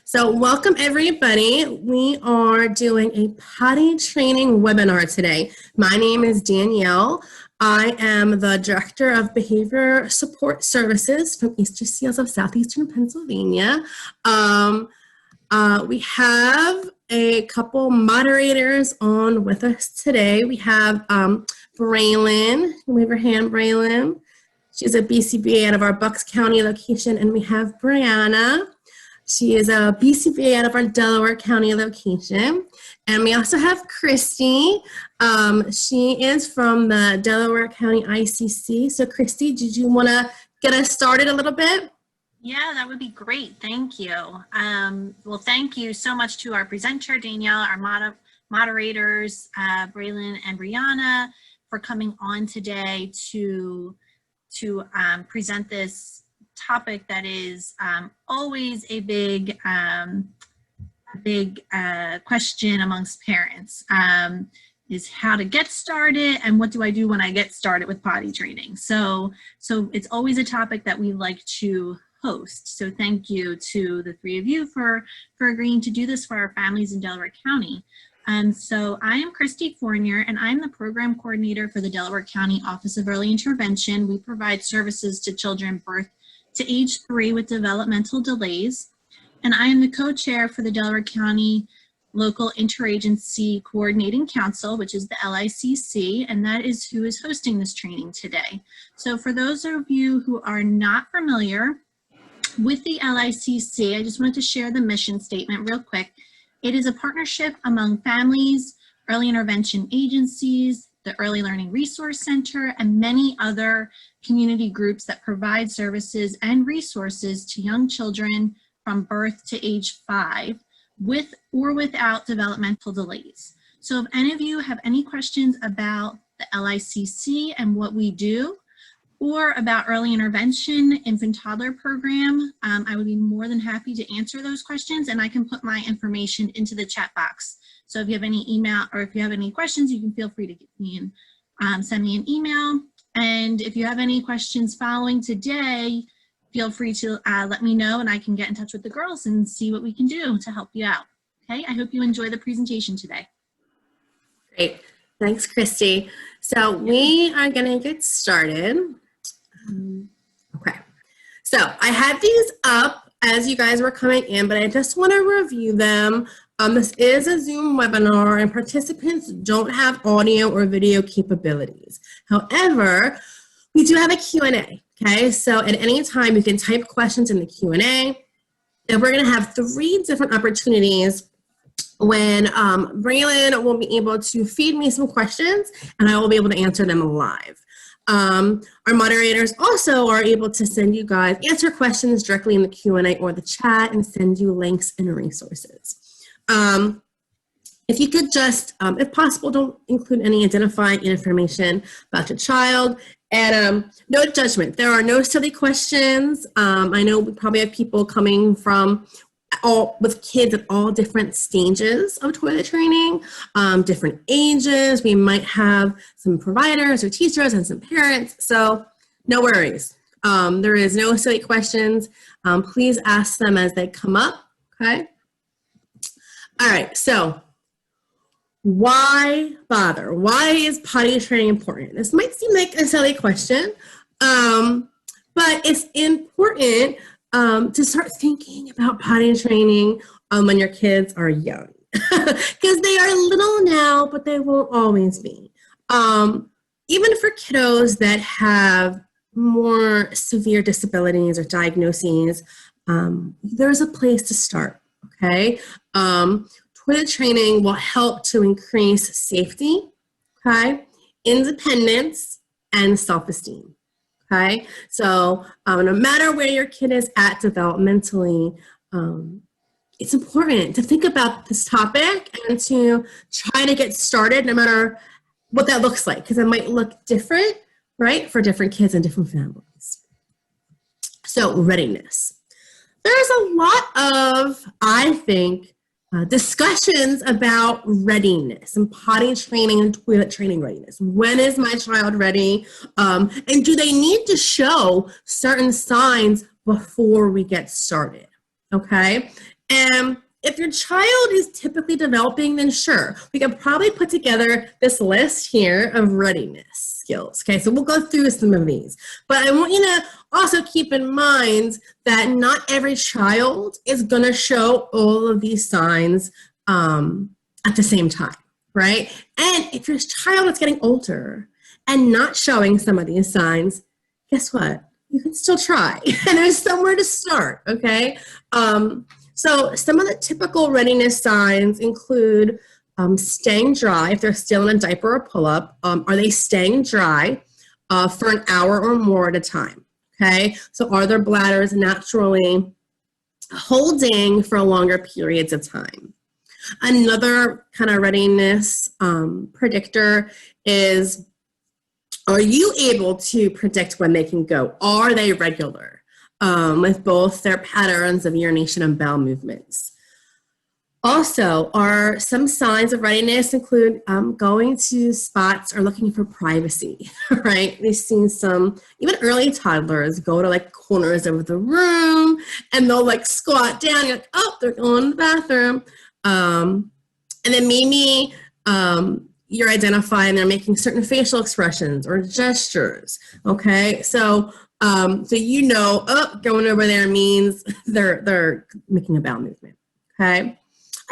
So welcome everybody. We are doing a potty training webinar today. My name is Danielle. I am the Director of Behavior Support Services from Eastern Seals of Southeastern Pennsylvania. We have a couple moderators on with us today. We have Braylon. Wave your hand, Braylon. She's a BCBA out of our Bucks County location, and we have Brianna. She is a BCBA out of our Delaware County location. And we also have Christy. She is from the Delaware County ICC. So Christy, did you want to get us started a little bit? Yeah, that would be great. Thank you. Well, thank you so much to our presenter, Danielle, our moderators, Braylon and Brianna, for coming on today to present this topic that is always a big question amongst parents, is how to get started and what do I do when I get started with potty training. So it's always a topic that we like to host. So thank you to the three of you for agreeing to do this for our families in Delaware County. So I am Christy Fournier, and I'm the program coordinator for the Delaware County Office of Early Intervention. We provide services to children birth to age 3 with developmental delays. And I am the co-chair for the Delaware County Local Interagency Coordinating Council, which is the LICC, and that is who is hosting this training today. So for those of you who are not familiar with the LICC, I just wanted to share the mission statement real quick. It is a partnership among families, early intervention agencies, the Early Learning Resource Center, and many other community groups that provide services and resources to young children from birth to age 5 with or without developmental delays. So if any of you have any questions about the LICC and what we do, or about early intervention infant toddler program, I would be more than happy to answer those questions, and I can put my information into the chat box. So if you have any email or if you have any questions, you can feel free to give me send me an email. And if you have any questions following today, feel free to let me know, and I can get in touch with the girls and see what we can do to help you out. Okay, I hope you enjoy the presentation today. Great, thanks Christy. So we are gonna get started. Okay, so I had these up as you guys were coming in, but I just want to review them. This is a Zoom webinar, and participants don't have audio or video capabilities. However, we do have a Q&A, okay? So at any time, you can type questions in the Q&A, and we're going to have 3 different opportunities when Braylon will be able to feed me some questions, and I will be able to answer them live. Our moderators also are able to send you guys, answer questions directly in the Q&A or the chat, and send you links and resources. If you could just, if possible, don't include any identifying information about your child, and no judgment. There are no silly questions. I know we probably have people coming from with kids at all different stages of toilet training, different ages. We might have some providers or teachers and some parents, so no worries. There is no silly questions. Please ask them as they come up, okay? All right, so why bother? Why is potty training important? This might seem like a silly question, but it's important to start thinking about potty training when your kids are young, because they are little now, but they won't always be. Even for kiddos that have more severe disabilities or diagnoses, there's a place to start, okay? Toilet training will help to increase safety, okay, independence, and self-esteem. Okay, so no matter where your kid is at developmentally, it's important to think about this topic and to try to get started no matter what that looks like, because it might look different, right, for different kids and different families. So readiness. There's a lot of, I think, discussions about readiness and potty training and toilet training readiness. When is my child ready? And do they need to show certain signs before we get started? Okay. And if your child is typically developing, then sure, we can probably put together this list here of readiness skills. Okay, so we'll go through some of these. But I want you to also keep in mind that not every child is going to show all of these signs at the same time, right? And if your child is getting older and not showing some of these signs, guess what? You can still try, and there's somewhere to start, okay? So some of the typical readiness signs include staying dry. If they're still in a diaper or pull-up, are they staying dry for an hour or more at a time, okay? So are their bladders naturally holding for longer periods of time? Another kind of readiness predictor is, are you able to predict when they can go? Are they regular with both their patterns of urination and bowel movements? Also, are some signs of readiness include going to spots or looking for privacy, right? We've seen some, even early toddlers go to like corners of the room and they'll like squat down. You're like, oh, they're going to the bathroom. And then maybe you're identifying they're making certain facial expressions or gestures, okay? So you know, going over there means they're making a bowel movement, okay?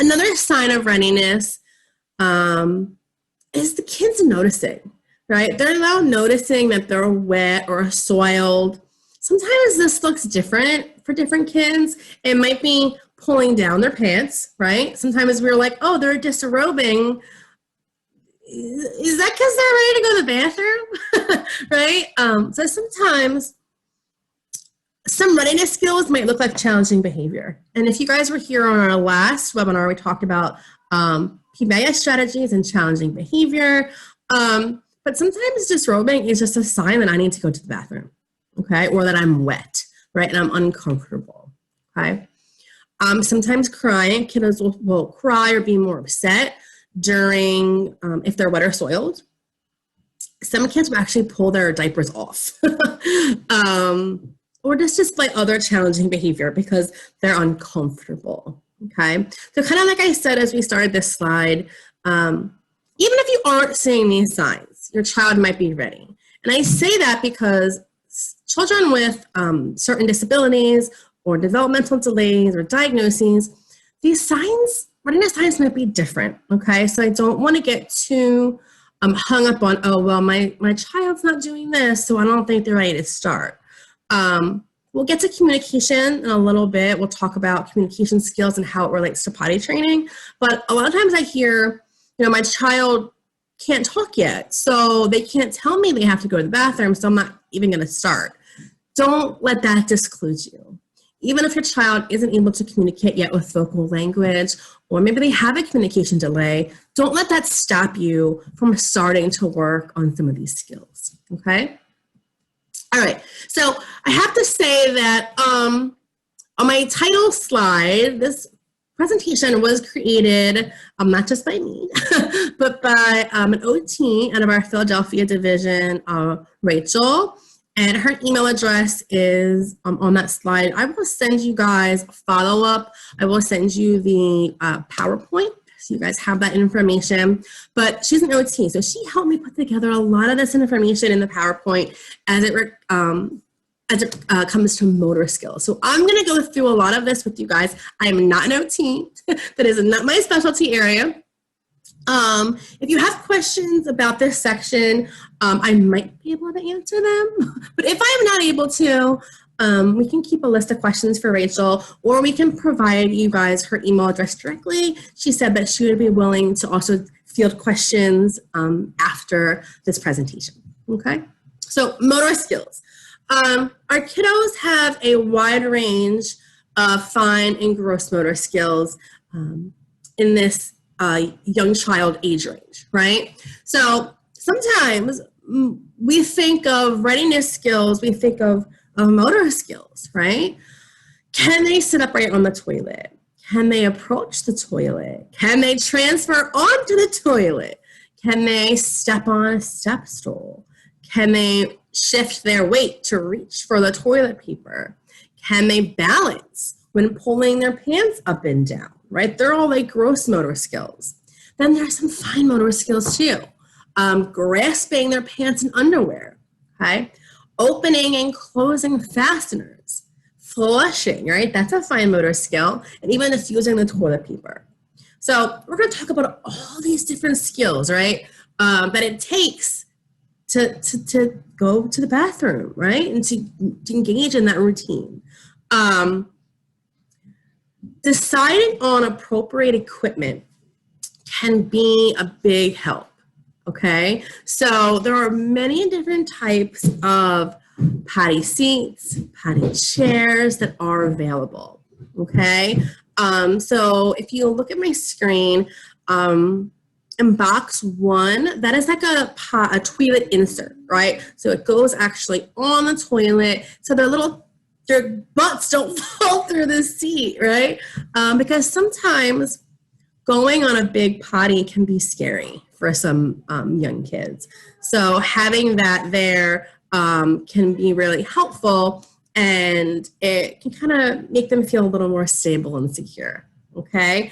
Another sign of readiness is the kids noticing, right? They're now noticing that they're wet or soiled. Sometimes this looks different for different kids. It might be pulling down their pants, right? Sometimes we're like, oh, they're disrobing. Is that because they're ready to go to the bathroom, right? So sometimes some readiness skills might look like challenging behavior. And if you guys were here on our last webinar, we talked about PBIS strategies and challenging behavior. But sometimes disrobing is just a sign that I need to go to the bathroom, okay? Or that I'm wet, right? And I'm uncomfortable, okay? Sometimes crying, kiddos will cry or be more upset during, if they're wet or soiled. Some kids will actually pull their diapers off. Or just like other challenging behavior because they're uncomfortable, okay? So kind of like I said as we started this slide, even if you aren't seeing these signs, your child might be ready. And I say that because children with certain disabilities or developmental delays or diagnoses, these signs, readiness signs might be different, okay? So I don't want to get too hung up on, oh, well, my child's not doing this, so I don't think they're ready to start. We'll get to communication in a little bit. We'll talk about communication skills and how it relates to potty training. But a lot of times I hear, you know, my child can't talk yet, so they can't tell me they have to go to the bathroom, so I'm not even going to start. Don't let that discourage you. Even if your child isn't able to communicate yet with vocal language, or maybe they have a communication delay, don't let that stop you from starting to work on some of these skills, okay? All right, so I have to say that on my title slide, this presentation was created not just by me, but by an OT out of our Philadelphia division, Rachel, and her email address is on that slide. I will send you guys a follow-up. I will send you the PowerPoint, so you guys have that information. But she's an OT, so she helped me put together a lot of this information in the PowerPoint as it comes to motor skills. So I'm going to go through a lot of this with you guys. I am not an OT. That is not my specialty area. If you have questions about this section, I might be able to answer them. But if I'm not able to, we can keep a list of questions for Rachel, or we can provide you guys her email address directly. She said that she would be willing to also field questions after this presentation, okay? So motor skills. Our kiddos have a wide range of fine and gross motor skills in this young child age range, right? So sometimes we think of readiness skills, we think of motor skills, right? Can they sit upright on the toilet? Can they approach the toilet? Can they transfer onto the toilet? Can they step on a step stool? Can they shift their weight to reach for the toilet paper? Can they balance when pulling their pants up and down, right? They're all like gross motor skills. Then there's some fine motor skills too. Grasping their pants and underwear, okay? Opening and closing fasteners, flushing, right? That's a fine motor skill, and even just using the toilet paper. So we're going to talk about all these different skills, right, that it takes to go to the bathroom, right, and to engage in that routine. Deciding on appropriate equipment can be a big help, okay? So there are many different types of potty seats, potty chairs that are available, okay? So if you look at my screen, in box 1, that is like a toilet insert, right? So it goes actually on the toilet, so their butts don't fall through the seat, right? Because sometimes going on a big potty can be scary for some young kids. So having that there can be really helpful, and it can kind of make them feel a little more stable and secure, okay?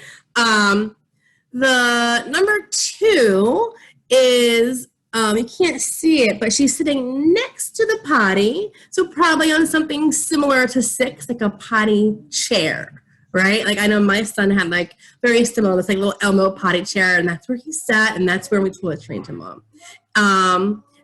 The number 2 is, you can't see it, but she's sitting next to the potty, so probably on something similar to 6, like a potty chair, right? Like I know my son had like very similar, this like little Elmo potty chair, and that's where he sat, and that's where we toilet trained him on.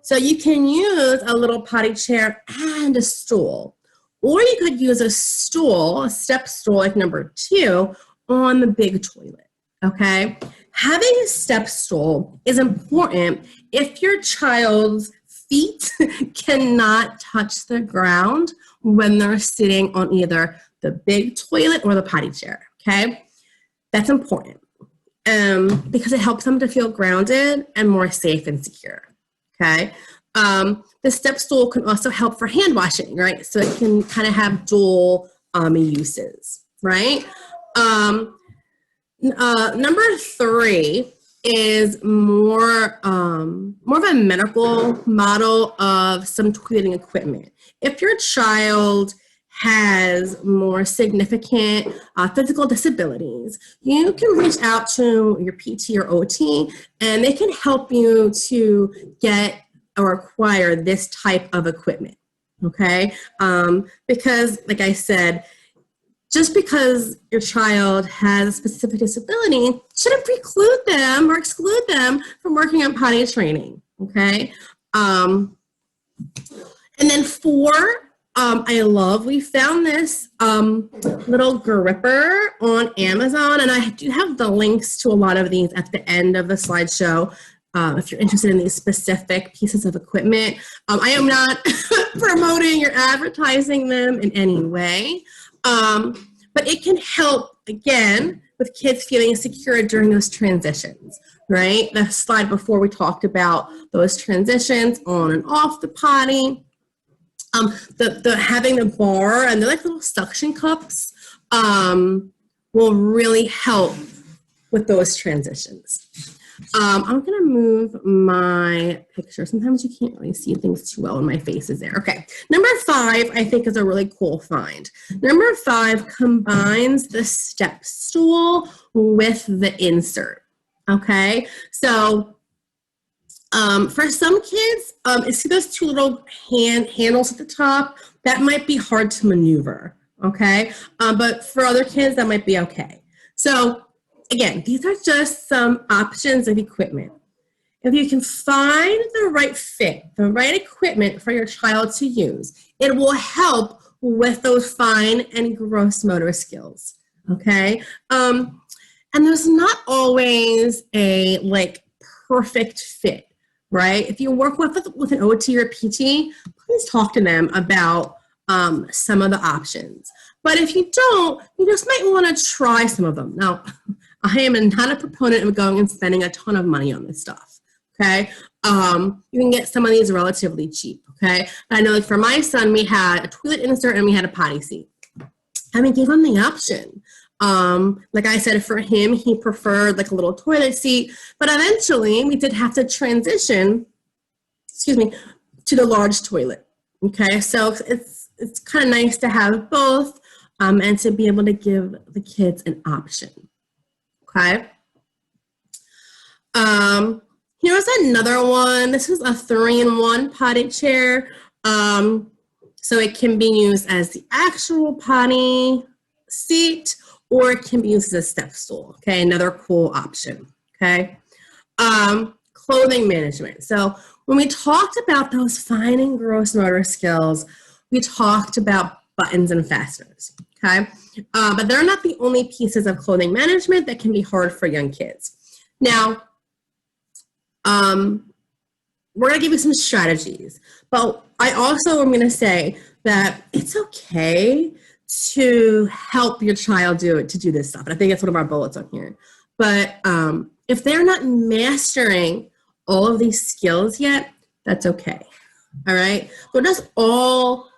So you can use a little potty chair and a stool, or you could use a stool, a step stool like number 2, on the big toilet, okay? Having a step stool is important if your child's feet cannot touch the ground when they're sitting on either the big toilet or the potty chair, okay? That's important because it helps them to feel grounded and more safe and secure, okay? The step stool can also help for hand washing, right? So it can kind of have dual uses, right? Number 3 is more of a medical model of some toileting equipment. If your child has more significant physical disabilities, you can reach out to your PT or OT, and they can help you to get or acquire this type of equipment, okay? Because, like I said, just because your child has a specific disability shouldn't preclude them or exclude them from working on potty training, okay? And then 4, we found this little gripper on Amazon, and I do have the links to a lot of these at the end of the slideshow. If you're interested in these specific pieces of equipment. I am not promoting or advertising them in any way, but it can help, again, with kids feeling secure during those transitions, right? The slide before we talked about those transitions on and off the potty. Having the bar and the like little suction cups will really help with those transitions. I'm going to move my picture. Sometimes you can't really see things too well when my face is there. Okay. Number 5, I think, is a really cool find. Number 5 combines the step stool with the insert. Okay. So for some kids, see those 2 little handles at the top? That might be hard to maneuver. Okay. But for other kids, that might be okay. So again, these are just some options of equipment. If you can find the right fit, the right equipment for your child to use, it will help with those fine and gross motor skills, okay? And there's not always a perfect fit, right? If you work with an OT or PT, please talk to them about some of the options. But if you don't, you just might want to try some of them. Now, I am not a proponent of going and spending a ton of money on this stuff, okay? You can get some of these relatively cheap, okay? I know for my son, we had a toilet insert and we had a potty seat. And we gave him the option. Like I said, for him, he preferred a little toilet seat, but eventually we did have to transition, to the large toilet, okay? So it's kind of nice to have both. and to be able to give the kids an option. Okay. Here's another one. This is a 3-in-1 potty chair. So it can be used as the actual potty seat, or it can be used as a step stool. Okay, another cool option. Okay. Clothing management. So when we talked about those fine and gross motor skills, we talked about buttons and fasteners. Okay. But they're not the only pieces of clothing management that can be hard for young kids. Now, we're going to give you some strategies, but I also am going to say that it's okay to help your child do this stuff. And I think that's one of our bullets on here. But if they're not mastering all of these skills yet, that's okay. All right. We're just all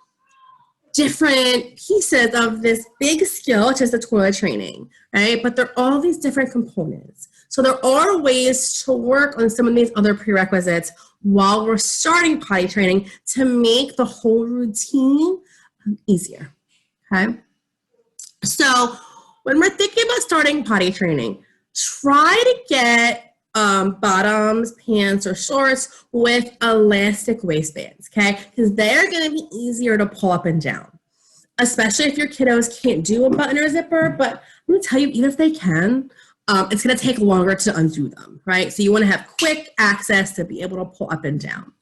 different pieces of this big skill, which is the toilet training, right? But they're all these different components. So there are ways to work on some of these other prerequisites while we're starting potty training to make the whole routine easier, okay? So when we're thinking about starting potty training, try to get bottoms, pants, or shorts with elastic waistbands, okay? Because they're going to be easier to pull up and down, especially if your kiddos can't do a button or zipper. But I'm going to tell you, even if they can, it's going to take longer to undo them, right? So you want to have quick access to be able to pull up and down.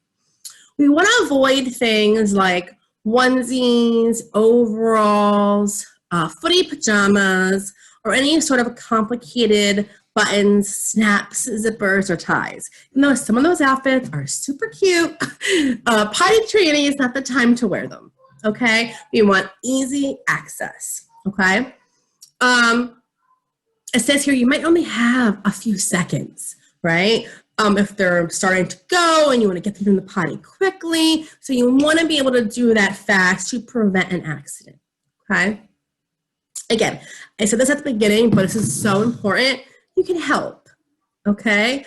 We want to avoid things like onesies, overalls, footy pajamas, or any sort of complicated buttons, snaps, zippers, or ties. Even though some of those outfits are super cute, potty training is not the time to wear them, okay? We want easy access, okay? It says here you might only have a few seconds, right? If they're starting to go and you want to get them in the potty quickly. So you want to be able to do that fast to prevent an accident, okay? Again, I said this at the beginning, but this is so important. You can help, okay?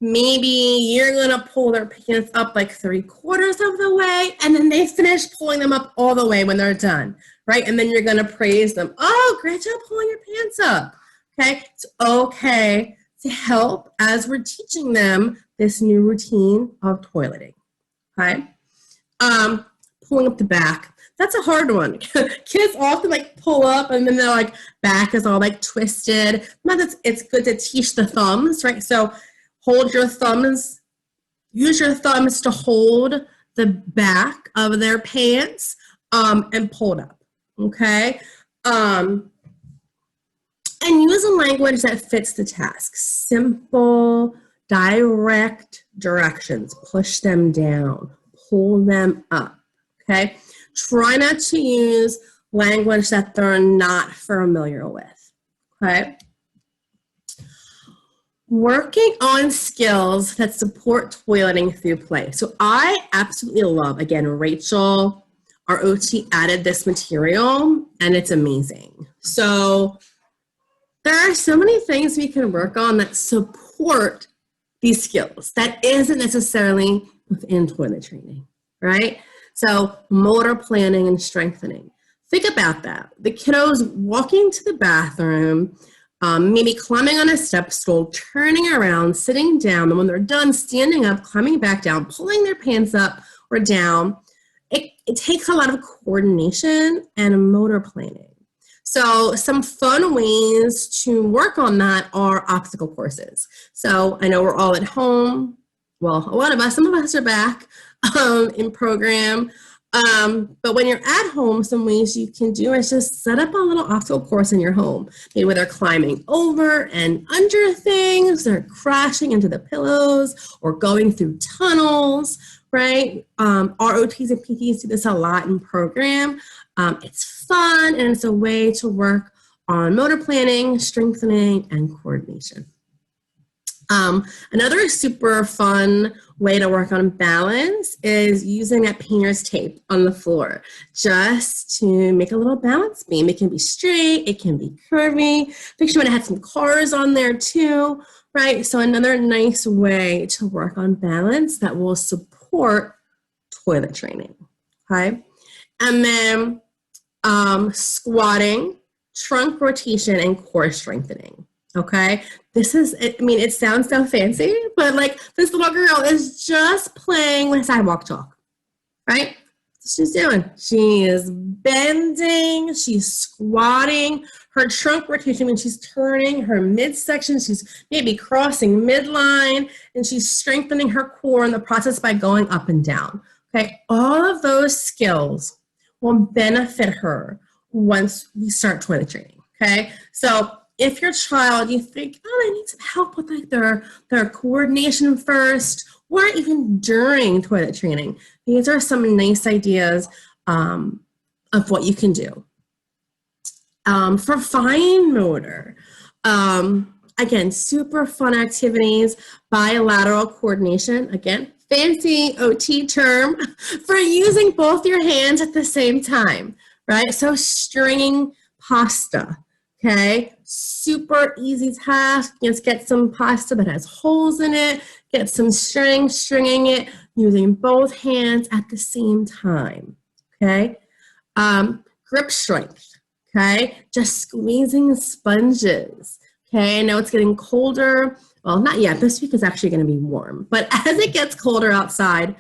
Maybe you're going to pull their pants up like 3/4 of the way, and then they finish pulling them up all the way when they're done, right? And then you're going to praise them. Oh, great job pulling your pants up, okay? It's okay to help as we're teaching them this new routine of toileting, okay? Pulling up the back. That's a hard one. Kids often like pull up and then their like back is all like twisted. But it's good to teach the thumbs, right? So hold your thumbs, use your thumbs to hold the back of their pants and pull it up, okay? And use a language that fits the task. Simple, direct directions. Push them down, pull them up, okay? Try not to use language that they're not familiar with, okay? Working on skills that support toileting through play. So I absolutely love, again, Rachel, our OT, added this material, and it's amazing. So there are so many things we can work on that support these skills that isn't necessarily within toilet training, right? So motor planning and strengthening. Think about that. The kiddos walking to the bathroom, maybe climbing on a step stool, turning around, sitting down, and when they're done, standing up, climbing back down, pulling their pants up or down. It takes a lot of coordination and motor planning. So some fun ways to work on that are obstacle courses. So I know we're all at home. Well, a lot of us, some of us are back in program. But when you're at home, some ways you can do is just set up a little obstacle course in your home. Maybe where they're climbing over and under things, they're crashing into the pillows, or going through tunnels, right? Our OTs and PTs do this a lot in program. It's fun, and it's a way to work on motor planning, strengthening, and coordination. Another super fun way to work on balance is using that painter's tape on the floor just to make a little balance beam. It can be straight, it can be curvy. Picture when it had some cars on there too, right? So another nice way to work on balance that will support toilet training, okay? And then squatting, trunk rotation, and core strengthening. Okay, this is, I mean, it sounds so fancy, but like this little girl is just playing with sidewalk chalk, right? That's what she's doing. She is bending, she's squatting. Her trunk rotation means she's turning her midsection, she's maybe crossing midline, and she's strengthening her core in the process by going up and down. Okay, all of those skills will benefit her once we start toilet training. Okay, so if your child, you think, oh, I need some help with like their coordination first, or even during toilet training, these are some nice ideas of what you can do. For fine motor, again, super fun activities, bilateral coordination, again, fancy OT term for using both your hands at the same time, right? So stringing pasta, okay? Super easy task. Just get some pasta that has holes in it, get some stringing it, using both hands at the same time, okay? Grip strength, okay? Just squeezing sponges, okay? I know it's getting colder. Well, not yet. This week is actually going to be warm. But as it gets colder outside,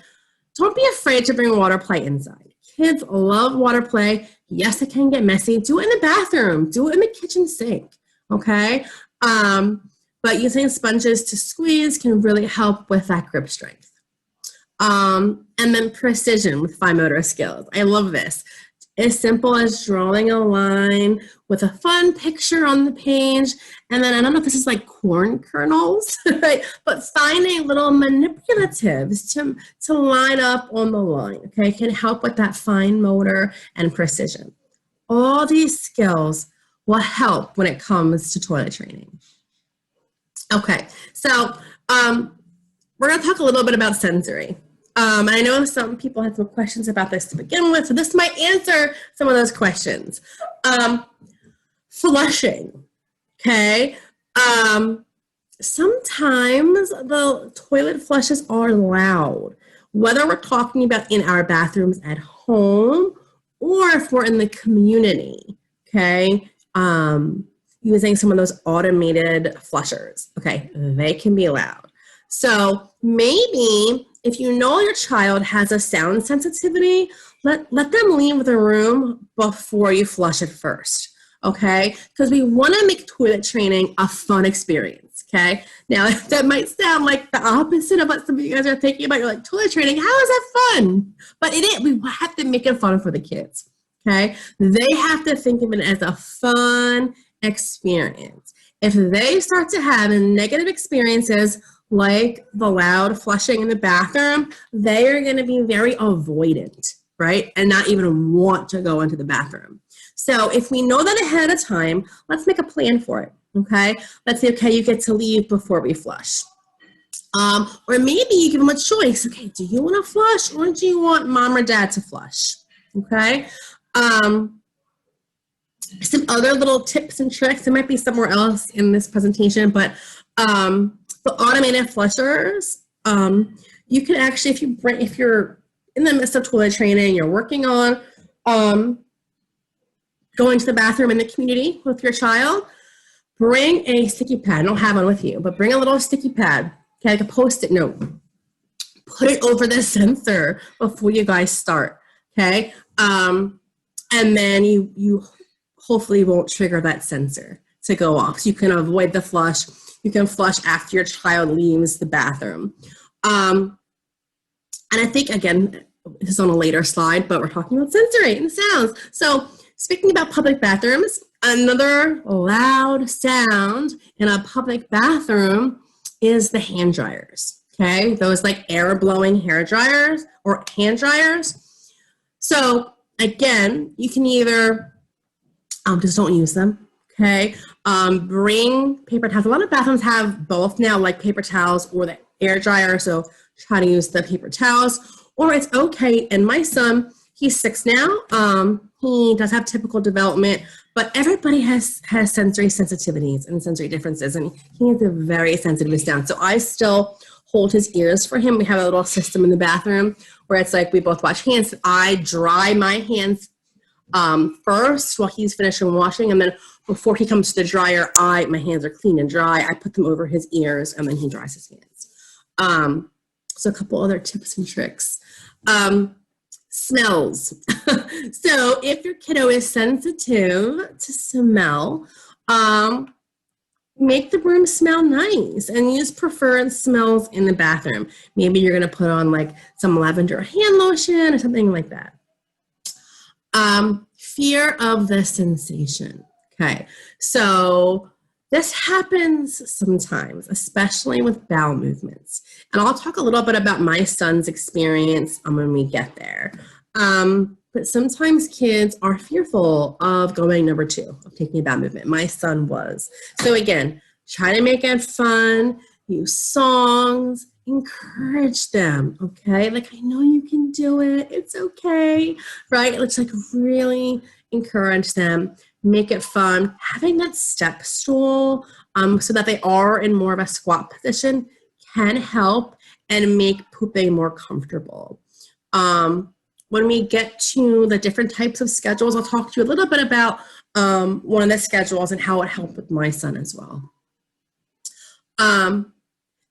don't be afraid to bring water play inside. Kids love water play. Yes, it can get messy. Do it in the bathroom. Do it in the kitchen sink, okay? But using sponges to squeeze can really help with that grip strength. And then precision with fine motor skills. I love this. As simple as drawing a line with a fun picture on the page. And then I don't know if this is like corn kernels, right? But finding little manipulatives to line up on the line, okay, can help with that fine motor and precision. All these skills will help when it comes to toilet training. Okay, so we're going to talk a little bit about sensory. I know some people had some questions about this to begin with, so this might answer some of those questions. Flushing, okay? Sometimes the toilet flushes are loud, whether we're talking about in our bathrooms at home or if we're in the community, okay? Using some of those automated flushers, okay? They can be loud. So maybe if you know your child has a sound sensitivity, let them leave the room before you flush it first, okay? Because we want to make toilet training a fun experience, okay? Now, that might sound like the opposite of what some of you guys are thinking about. You're like, toilet training, how is that fun? But it is. We have to make it fun for the kids, okay? They have to think of it as a fun experience. If they start to have negative experiences, like the loud flushing in the bathroom, they are going to be very avoidant, right? And not even want to go into the bathroom. So if we know that ahead of time, let's make a plan for it, okay? Let's say, okay, you get to leave before we flush. Or maybe you give them a choice. Okay, do you want to flush or do you want mom or dad to flush, okay? Some other little tips and tricks, it might be somewhere else in this presentation, but the automated flushers, you can actually, if you're in the midst of toilet training, you're working on going to the bathroom in the community with your child, bring a sticky pad. I don't have one with you, but bring a little sticky pad, okay, like a Post-it note. Put it over the sensor before you guys start, okay? And then you hopefully won't trigger that sensor to go off. So you can avoid the flush. You can flush after your child leaves the bathroom. And I think, again, this is on a later slide, but we're talking about sensory and sounds. So speaking about public bathrooms, another loud sound in a public bathroom is the hand dryers, okay? Those like air blowing hair dryers or hand dryers. So again, you can either just don't use them, okay? Bring paper towels. A lot of bathrooms have both now, like paper towels or the air dryer, so try to use the paper towels. Or it's okay, and my son, he's 6 now, he does have typical development, but everybody has sensory sensitivities and sensory differences, and he has a very sensitive sound. So I still hold his ears for him. We have a little system in the bathroom where it's like we both wash hands. I dry my hands first while he's finishing washing, and then before he comes to the dryer, my hands are clean and dry. I put them over his ears, and then he dries his hands. So a couple other tips and tricks. Smells. So if your kiddo is sensitive to smell, make the room smell nice and use preferred smells in the bathroom. Maybe you're going to put on like some lavender hand lotion or something like that. Fear of the sensation. Okay, so this happens sometimes, especially with bowel movements. And I'll talk a little bit about my son's experience when we get there. But sometimes kids are fearful of going number 2, of taking a bowel movement. My son was. So again, try to make it fun, use songs, encourage them, okay? Like, I know you can do it. It's okay, right? Let's like really encourage them, make it fun. Having that step stool so that they are in more of a squat position can help and make pooping more comfortable. When we get to the different types of schedules, I'll talk to you a little bit about one of the schedules and how it helped with my son as well.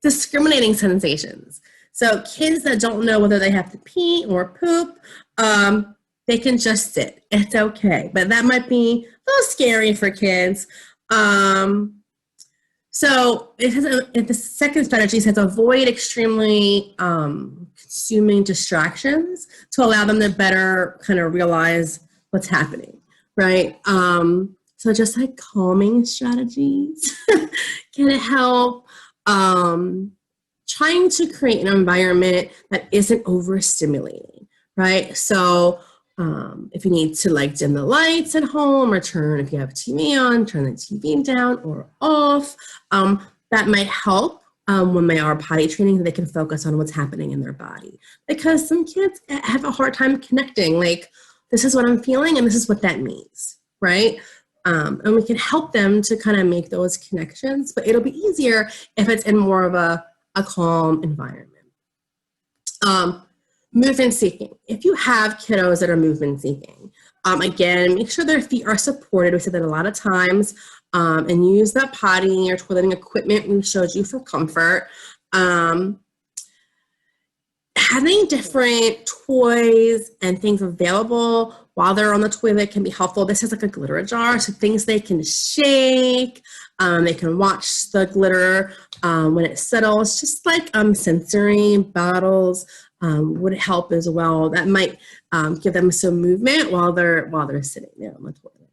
Discriminating sensations. So kids that don't know whether they have to pee or poop, they can just sit. It's okay. But that might be a little scary for kids. So the second strategy says avoid extremely consuming distractions to allow them to better kind of realize what's happening, right? So just like calming strategies can help. Trying to create an environment that isn't overstimulating, right? So if you need to like dim the lights at home or if you have a TV on, turn the TV down or off, that might help when they are potty training, so they can focus on what's happening in their body. Because some kids have a hard time connecting, like, this is what I'm feeling and this is what that means, right? And we can help them to kind of make those connections, but it'll be easier if it's in more of a calm environment. Movement seeking. If you have kiddos that are movement seeking, again, make sure their feet are supported. We said that a lot of times, and use that potty or toileting equipment we showed you for comfort. Having different toys and things available while they're on the toilet can be helpful. This is like a glitter jar, so things they can shake. They can watch the glitter when it settles. Just like sensory bottles would help as well. That might give them some movement while they're sitting there on the toilet.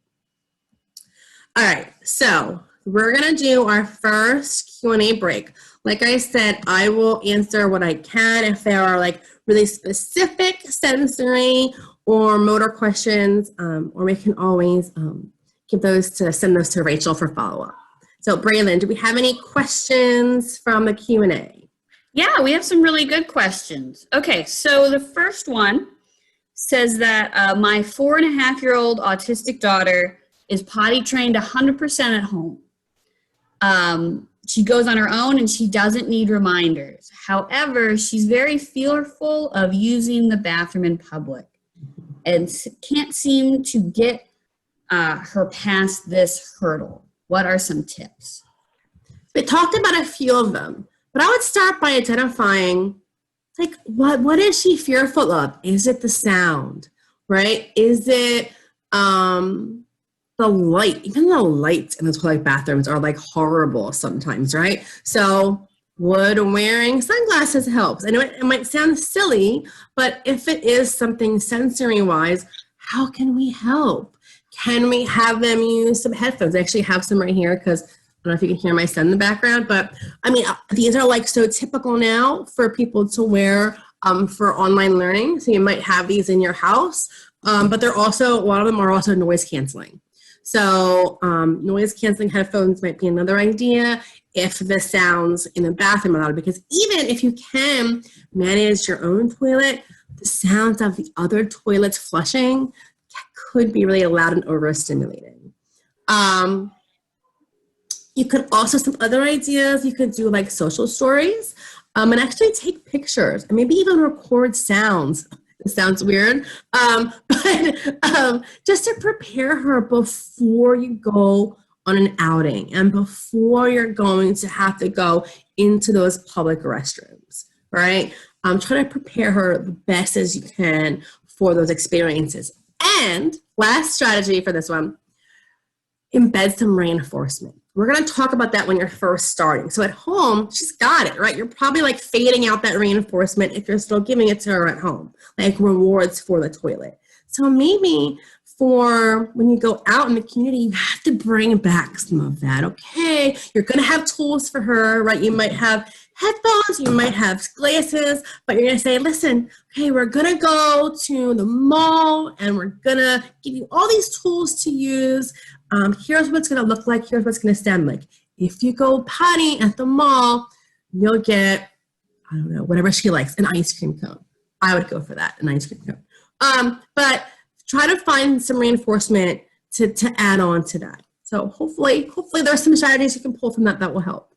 All right, so we're gonna do our first Q&A break. Like I said, I will answer what I can. If there are like really specific sensory or motor questions, or we can always send those to Rachel for follow-up. So Braylon, do we have any questions from the Q&A? Yeah, we have some really good questions. Okay, so the first one says that my 4.5-year-old autistic daughter is potty trained 100% at home. She goes on her own and she doesn't need reminders. However, she's very fearful of using the bathroom in public and can't seem to get her past this hurdle. What are some tips? We talked about a few of them, but I would start by identifying, like, what is she fearful of? Is it the sound, right? Is it the light? Even the lights in the toilet bathrooms are like horrible sometimes, right? So would wearing sunglasses helps? I know it might sound silly, but if it is something sensory-wise, how can we help? Can we have them use some headphones? I actually have some right here because I don't know if you can hear my son in the background, but I mean, these are like so typical now for people to wear for online learning. So you might have these in your house, but they're also, a lot of them are also noise canceling. So noise canceling headphones might be another idea if the sounds in the bathroom are loud, because even if you can manage your own toilet, the sounds of the other toilets flushing could be really loud and overstimulating. You could also, some other ideas, you could do like social stories and actually take pictures and maybe even record sounds This sounds weird. But just to prepare her before you go on an outing and before you're going to have to go into those public restrooms, right? Try to prepare her the best as you can for those experiences. And last strategy for this one, embed some reinforcement. We're going to talk about that when you're first starting. So at home, she's got it, right? You're probably like fading out that reinforcement if you're still giving it to her at home, like rewards for the toilet. So maybe for when you go out in the community, you have to bring back some of that, okay? You're going to have tools for her, right? You might have headphones, you might have glasses, but you're going to say, listen, okay, we're going to go to the mall and we're going to give you all these tools to use. Here's what it's going to look like. Here's what it's going to sound like. If you go potty at the mall, you'll get, I don't know, whatever she likes, an ice cream cone. I would go for that, an ice cream cone. But try to find some reinforcement to add on to that. So hopefully there's some strategies you can pull from that will help.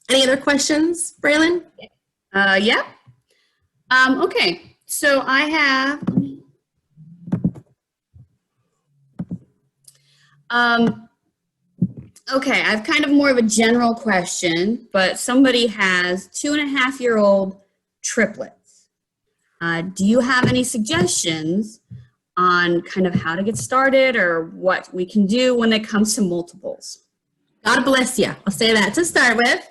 Any other questions, Braylon? Yeah. Okay, so I have, okay, I have kind of more of a general question, but somebody has 2.5-year-old triplets. Do you have any suggestions on kind of how to get started or what we can do when it comes to multiples? God bless you. I'll say that to start with.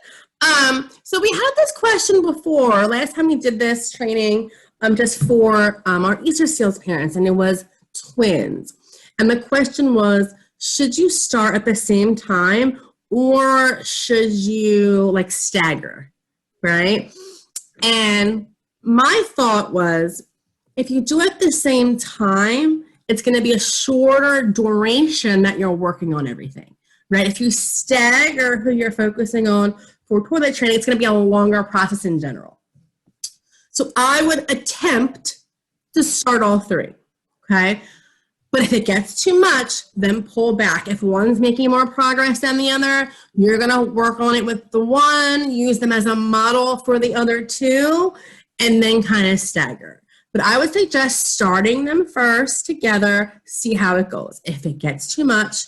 So we had this question before, last time we did this training just for our Easter Seals parents, and it was twins. And the question was, should you start at the same time or should you like stagger, right? And my thought was, if you do it at the same time, it's going to be a shorter duration that you're working on everything, right? If you stagger who you're focusing on for toilet training, it's going to be a longer process in general. So I would attempt to start all three, okay? But if it gets too much, then pull back. If one's making more progress than the other, you're going to work on it with the one, use them as a model for the other two, and then kind of stagger. But I would suggest starting them first together, see how it goes. If it gets too much,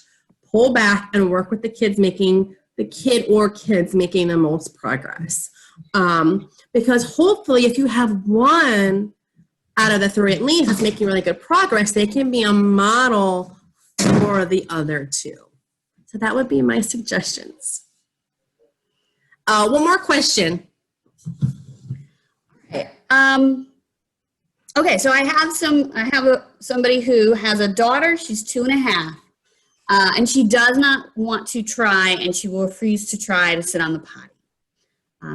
pull back and work with the kids making the most progress. Because hopefully if you have one out of the three at least that's making really good progress, they can be a model for the other two. So that would be my suggestions. One more question. Okay. Okay, so I have somebody who has a daughter. She's 2.5, and she does not want to try, and she will refuse to try to sit on the potty.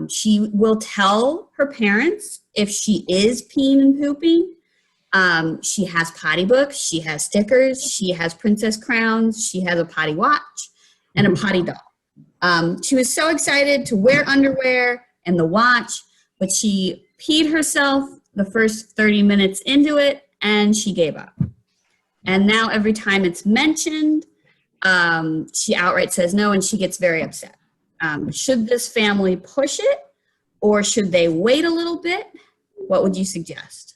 She will tell her parents if she is peeing and pooping. She has potty books, she has stickers, she has princess crowns, she has a potty watch, and a potty doll. She was so excited to wear underwear and the watch, but she peed herself the first 30 minutes into it, and she gave up. And now every time it's mentioned, she outright says no, and she gets very upset. Should this family push it, or should they wait a little bit? What would you suggest?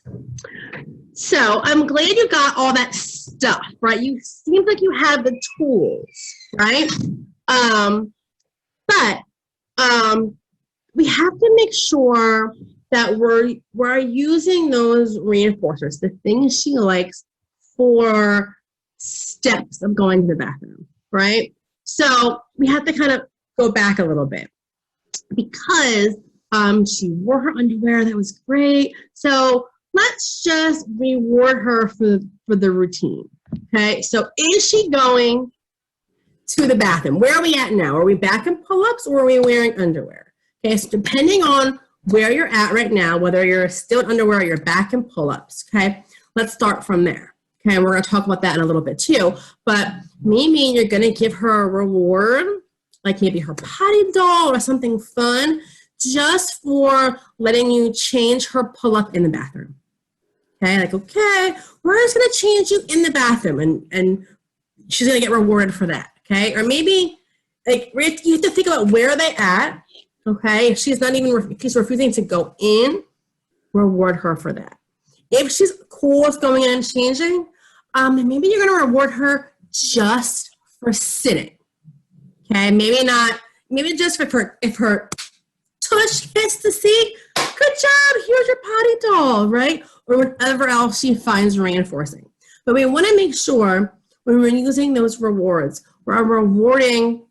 So I'm glad you got all that stuff, right? You seem like you have the tools, right? But we have to make sure that we're using those reinforcers, the things she likes, for steps of going to the bathroom, right? So we have to kind of go back a little bit because she wore her underwear. That was great. So let's just reward her for the routine. Okay. So is she going to the bathroom? Where are we at now? Are we back in pull-ups or are we wearing underwear? Okay. So depending on where you're at right now, whether you're still in underwear or you're back in pull-ups. Okay. Let's start from there. Okay. We're going to talk about that in a little bit too, but maybe you're going to give her a reward, like maybe her potty doll or something fun, just for letting you change her pull-up in the bathroom. Okay, like, okay, we're just gonna change you in the bathroom, and she's gonna get rewarded for that, okay? Or maybe, like, you have to think about where they're at, okay? If she's refusing to go in, reward her for that. If she's cool with going in and changing, maybe you're going to reward her just for sitting. Okay, maybe just if her tush hits the seat, good job, here's your potty doll, right? Or whatever else she finds reinforcing. But we want to make sure when we're using those rewards, we're rewarding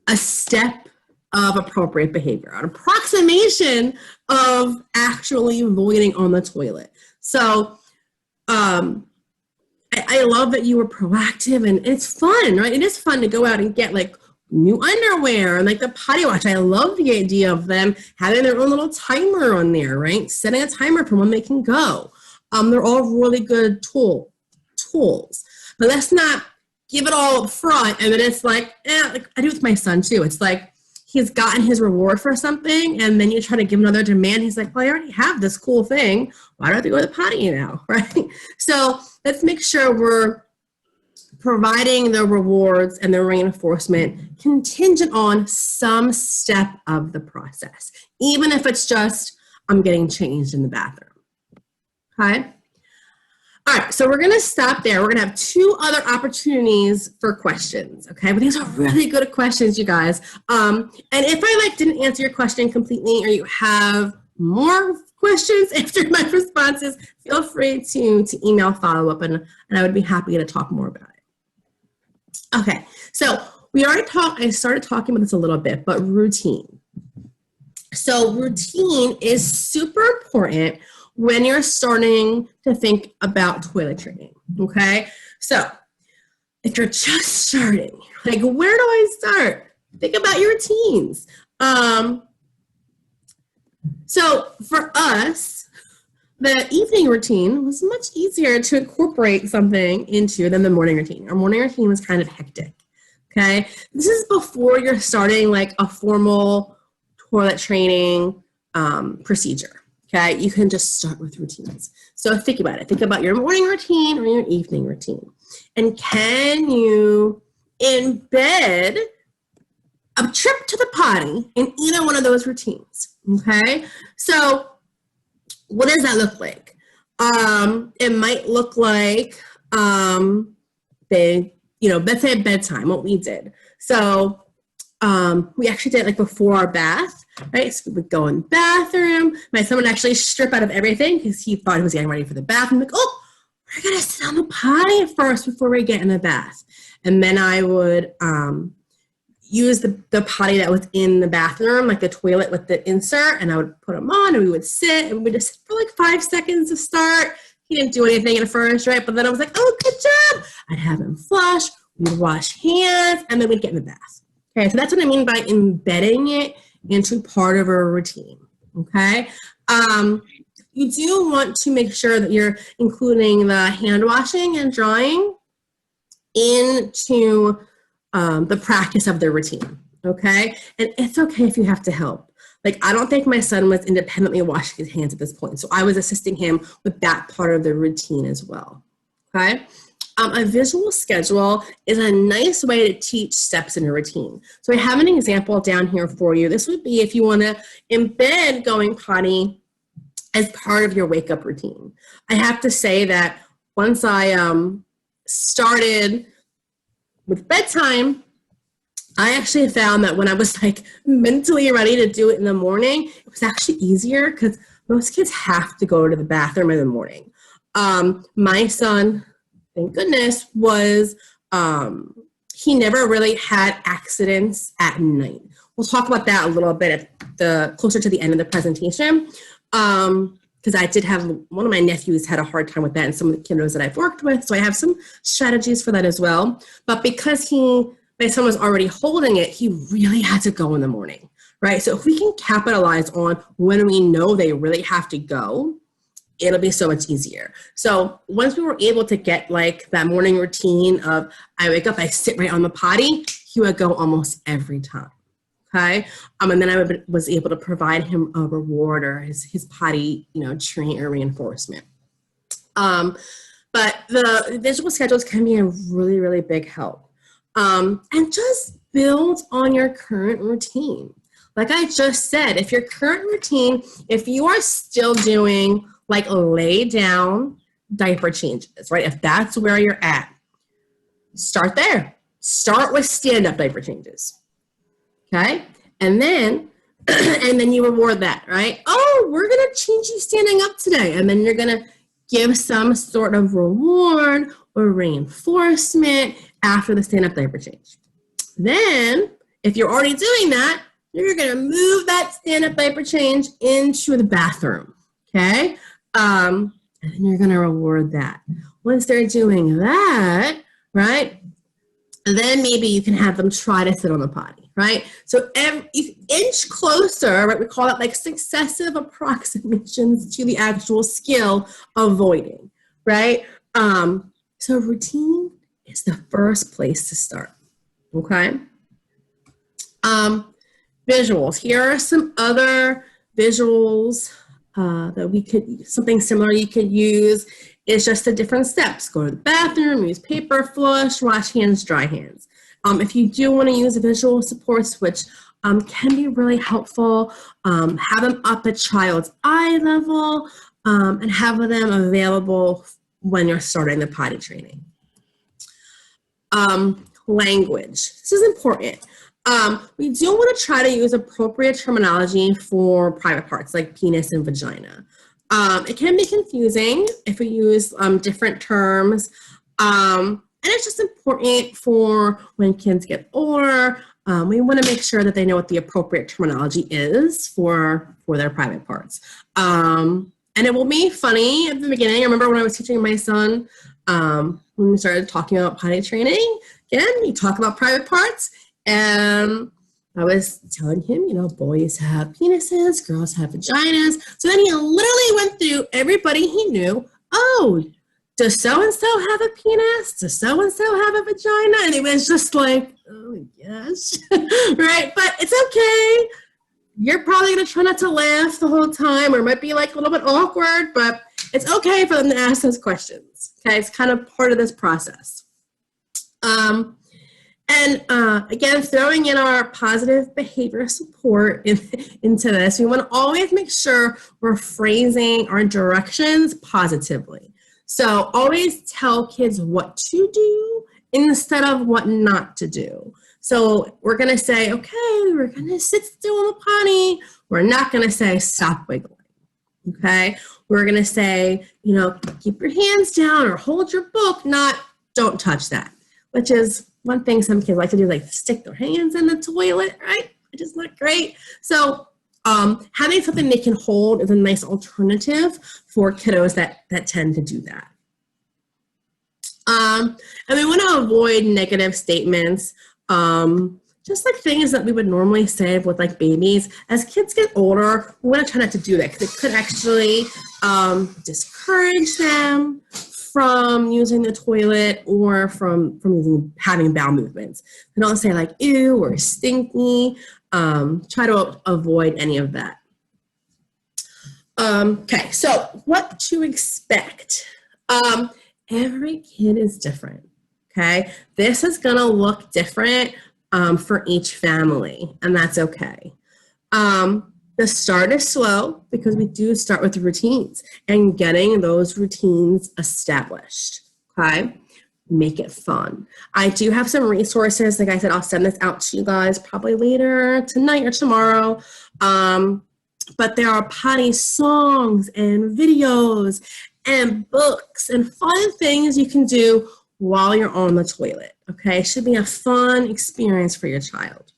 a step of appropriate behavior, an approximation of actually voiding on the toilet. So I love that you were proactive, and it's fun, right? It is fun to go out and get like new underwear and like the potty watch. I love the idea of them having their own little timer on there, right? Setting a timer for when they can go. They're all really good tools. But let's not give it all up front and then it's like I do with my son too. It's like he's gotten his reward for something and then you try to give another demand. He's like, well, I already have this cool thing. Why do I have to go to the potty now, right? So let's make sure we're providing the rewards and the reinforcement contingent on some step of the process, even if it's just, I'm getting changed in the bathroom. Okay? All right, so we're going to stop there. We're going to have 2 other opportunities for questions, okay? But these are really good questions, you guys. And if I didn't answer your question completely or you have more questions after my responses, feel free to email follow-up and I would be happy to talk more about it. Okay, so I started talking about this a little bit, but routine. So routine is super important when you're starting to think about toilet training, okay? So if you're just starting, like where do I start? Think about your routines. So for us, the evening routine was much easier to incorporate something into than the morning routine. Our morning routine was kind of hectic, okay? This is before you're starting like a formal toilet training procedure, okay? You can just start with routines. So think about it. Think about your morning routine or your evening routine. And can you embed a trip to the potty in either one of those routines, okay? So what does that look like? It might look like, let's say bedtime, what we did. So we actually did it like before our bath, right? So we would go in the bathroom. My son would actually strip out of everything because he thought he was getting ready for the bathroom. Like, oh, we're going to sit on the potty first before we get in the bath. And then I would use the potty that was in the bathroom, like the toilet with the insert, and I would put him on and we would sit and we would just sit for like 5 seconds to start. He didn't do anything at first, right? But then I was like, oh, good job. I'd have him flush, we'd wash hands, and then we'd get in the bath. Okay, so that's what I mean by embedding it into part of a routine, okay? You do want to make sure that you're including the hand washing and drying into the practice of the routine, okay? And it's okay if you have to help. Like, I don't think my son was independently washing his hands at this point, so I was assisting him with that part of the routine as well, okay? A visual schedule is a nice way to teach steps in a routine. So I have an example down here for you. This would be if you want to embed going potty as part of your wake-up routine. I have to say that once I started with bedtime, I actually found that when I was like mentally ready to do it in the morning, it was actually easier because most kids have to go to the bathroom in the morning. My son, thank goodness, was, he never really had accidents at night. We'll talk about that a little bit at closer to the end of the presentation. Because I did have, one of my nephews had a hard time with that and some of the kiddos that I've worked with, so I have some strategies for that as well. But because my son was already holding it, he really had to go in the morning, right? So if we can capitalize on when we know they really have to go, it'll be so much easier. So once we were able to get like that morning routine of I wake up, I sit right on the potty, he would go almost every time. Okay, and then I was able to provide him a reward or his potty, treat or reinforcement. But the visual schedules can be a really, really big help. And just build on your current routine. Like I just said, if your current routine, if you are still doing like lay down diaper changes, right? If that's where you're at, start there. Start with stand-up diaper changes, okay? And then you reward that, right? Oh, we're gonna change you standing up today. And then you're gonna give some sort of reward or reinforcement after the stand-up diaper change. Then, if you're already doing that, you're gonna move that stand-up diaper change into the bathroom, okay? And then you're gonna reward that. Once they're doing that, right, then maybe you can have them try to sit on the potty, right? So you inch closer, right? We call that like successive approximations to the actual skill of voiding, right? So routine is the first place to start, okay? Visuals. Here are some other visuals that we could, something similar you could use. It's just the different steps. Go to the bathroom, use paper, flush, wash hands, dry hands. If you do want to use a visual supports, which can be really helpful, have them up at child's eye level and have them available when you're starting the potty training. Language. This is important. We do want to try to use appropriate terminology for private parts like penis and vagina. It can be confusing if we use different terms, and it's just important for when kids get older. We want to make sure that they know what the appropriate terminology is for their private parts. And it will be funny at the beginning. I remember when I was teaching my son, when we started talking about potty training, again, we talk about private parts, and I was telling him, you know, boys have penises, girls have vaginas. So then he literally went through everybody he knew. Oh, does so-and-so have a penis? Does so-and-so have a vagina? And it was just like, oh my gosh, right? But it's okay. You're probably going to try not to laugh the whole time, or it might be like a little bit awkward, but it's okay for them to ask those questions. Okay, it's kind of part of this process. Again, throwing in our positive behavior support into this, we want to always make sure we're phrasing our directions positively. So always tell kids what to do instead of what not to do. So we're going to say, okay, we're going to sit still on the potty. We're not going to say stop wiggling. Okay, we're going to say, you know, keep your hands down or hold your book, not don't touch that, which is one thing some kids like to do, like stick their hands in the toilet, right? Which is not great. So having something they can hold is a nice alternative for kiddos that tend to do that. And we want to avoid negative statements, just like things that we would normally say with like babies. As kids get older, we want to try not to do that because it could actually discourage them from using the toilet or from having bowel movements. And don't say like ew or stinky. Try to avoid any of that. Okay, so what to expect? Every kid is different. Okay, this is gonna look different for each family, and that's okay. The start is slow because we do start with routines and getting those routines established, okay? Make it fun. I do have some resources. Like I said, I'll send this out to you guys probably later tonight or tomorrow. But there are potty songs and videos and books and fun things you can do while you're on the toilet, okay? It should be a fun experience for your child.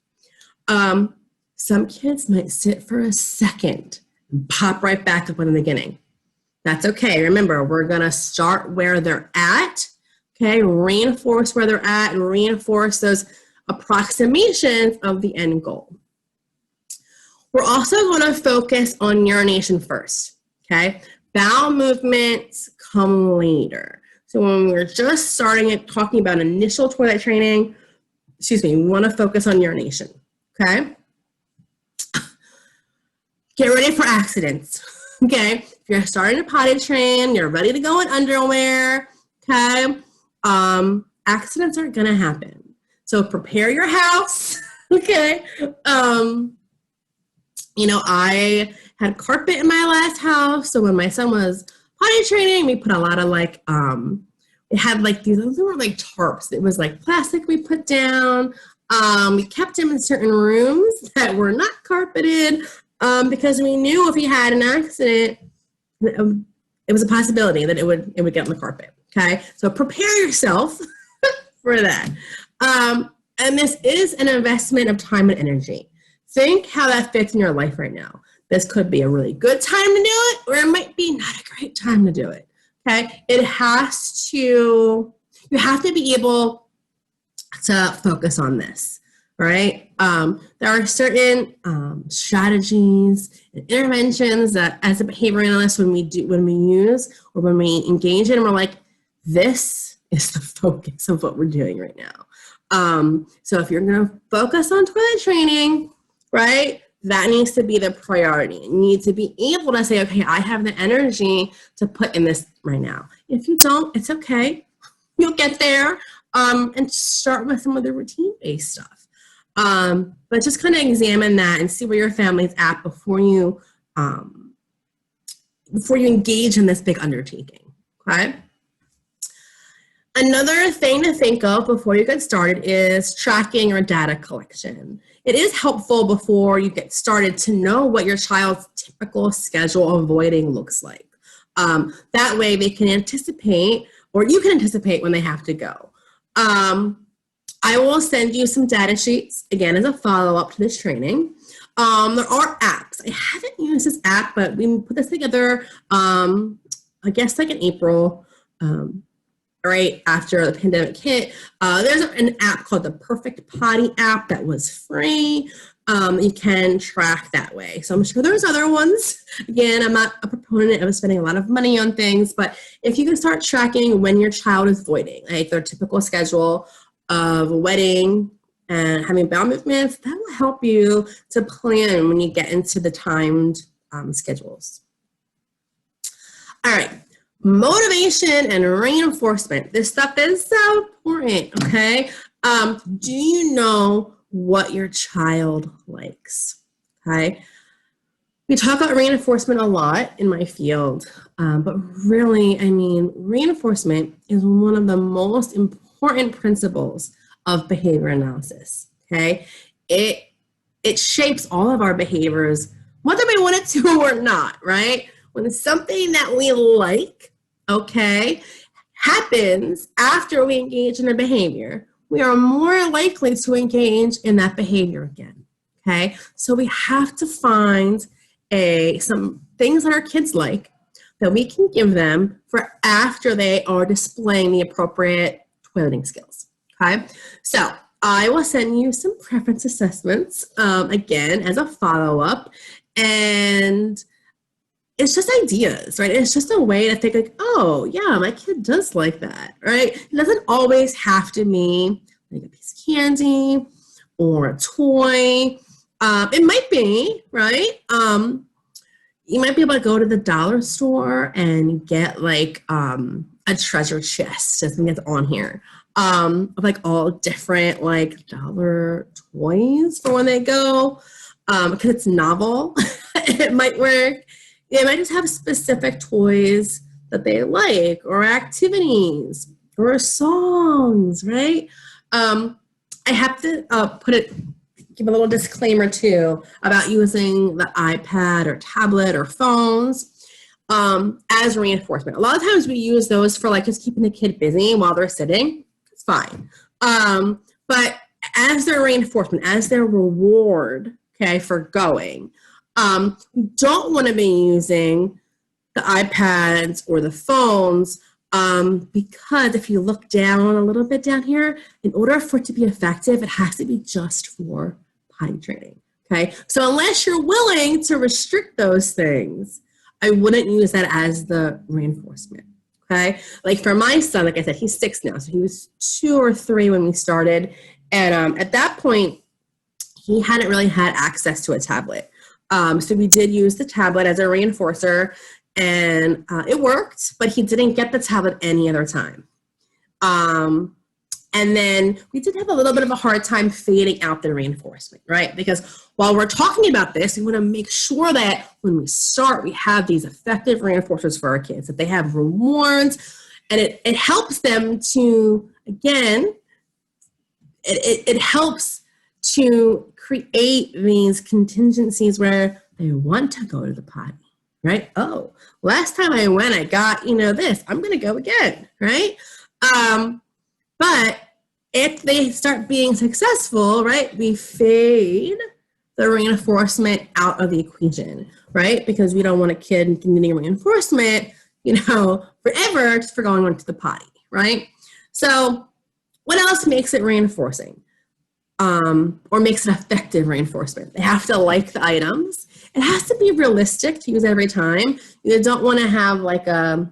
Some kids might sit for a second and pop right back up in the beginning. That's okay. Remember, we're going to start where they're at, okay? Reinforce where they're at and reinforce those approximations of the end goal. We're also going to focus on urination first, okay? Bowel movements come later. So when we're just starting it, talking about initial toilet training, we want to focus on urination, okay? Get ready for accidents, okay? If you're starting to potty train, you're ready to go in underwear, okay? Accidents are gonna happen. So prepare your house, okay? You know, I had carpet in my last house. So when my son was potty training, we put a lot of like, it had like these, those were like tarps. It was like plastic we put down. We kept him in certain rooms that were not carpeted because we knew if he had an accident, it was a possibility that it would get on the carpet. Okay, so prepare yourself for that. And this is an investment of time and energy. Think how that fits in your life right now. This could be a really good time to do it, or it might be not a great time to do it. Okay, you have to be able to focus on this, right? There are certain strategies and interventions that as a behavior analyst, when we use or when we engage in, we're like, this is the focus of what we're doing right now. So if you're going to focus on toilet training, right, that needs to be the priority. You need to be able to say, okay, I have the energy to put in this right now. If you don't, it's okay. You'll get there. And start with some of the routine-based stuff. But just kind of examine that and see where your family's at before you engage in this big undertaking, okay? Another thing to think of before you get started is tracking or data collection. It is helpful before you get started to know what your child's typical schedule of voiding looks like. That way they can anticipate, or you can anticipate when they have to go. I will send you some data sheets, again, as a follow-up to this training. There are apps. I haven't used this app, but we put this together, I guess like in April, right after the pandemic hit. There's an app called the Perfect Potty app that was free. You can track that way. So I'm sure there's other ones. Again, I'm not a proponent of spending a lot of money on things, but if you can start tracking when your child is voiding, like their typical schedule of wetting and having bowel movements, that will help you to plan when you get into the timed schedules. All right, motivation and reinforcement. This stuff is so important, okay? Do you know what your child likes, okay? We talk about reinforcement a lot in my field, but really, I mean, reinforcement is one of the most important principles of behavior analysis, okay? It shapes all of our behaviors, whether we want it to or not, right? When it's something that we like, okay, happens after we engage in a behavior, we are more likely to engage in that behavior again, okay? So we have to find some things that our kids like that we can give them for after they are displaying the appropriate toileting skills, okay? So I will send you some preference assessments, again, as a follow-up, and it's just ideas, right? It's just a way to think like, oh, yeah, my kid does like that, right? It doesn't always have to be like a piece of candy or a toy. It might be, right? You might be able to go to the dollar store and get like a treasure chest, I think it's on here, of like all different like dollar toys for when they go, because it's novel. It might work. They might just have specific toys that they like, or activities, or songs, right? I have to give a little disclaimer too about using the iPad or tablet or phones as reinforcement. A lot of times we use those for like just keeping the kid busy while they're sitting. It's fine. But as their reinforcement, as their reward, okay, for going, we don't want to be using the iPads or the phones because if you look down a little bit down here, in order for it to be effective, it has to be just for potty training, okay? So unless you're willing to restrict those things, I wouldn't use that as the reinforcement, okay? Like for my son, like I said, he's 6 now, so he was 2 or 3 when we started, and at that point, he hadn't really had access to a tablet. So we did use the tablet as a reinforcer, and it worked, but he didn't get the tablet any other time. And then we did have a little bit of a hard time fading out the reinforcement, right? Because while we're talking about this, we want to make sure that when we start, we have these effective reinforcers for our kids, that they have rewards, and it helps them to, again, it helps to create these contingencies where they want to go to the potty, right? Oh, last time I went, I got, this, I'm going to go again, right? But if they start being successful, right, we fade the reinforcement out of the equation, right? Because we don't want a kid needing reinforcement, forever just for going on to the potty, right? So what else makes it reinforcing? Or makes it effective reinforcement? They have to like the items. It has to be realistic to use every time. You don't want to have like a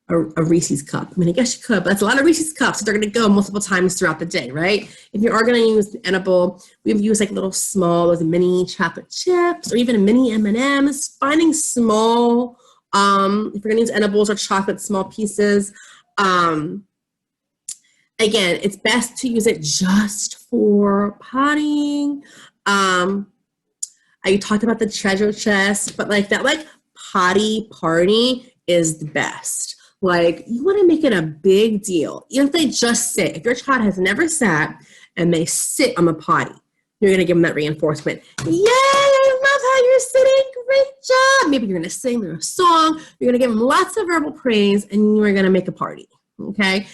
Reese's cup. I mean, I guess you could, but that's a lot of Reese's cups. So they're going to go multiple times throughout the day, right? If you are going to use an edible, we've used like little small, those mini chocolate chips or even mini M&Ms, finding small, if you're going to use edibles or chocolate, small pieces. Again, it's best to use it just for pottying. I talked about the treasure chest, but that potty party is the best. You want to make it a big deal. Even if they just sit, if your child has never sat and they sit on the potty, you're going to give them that reinforcement. Yay, I love how you're sitting. Great job. Maybe you're going to sing their song. You're going to give them lots of verbal praise, and you're going to make a party. Okay?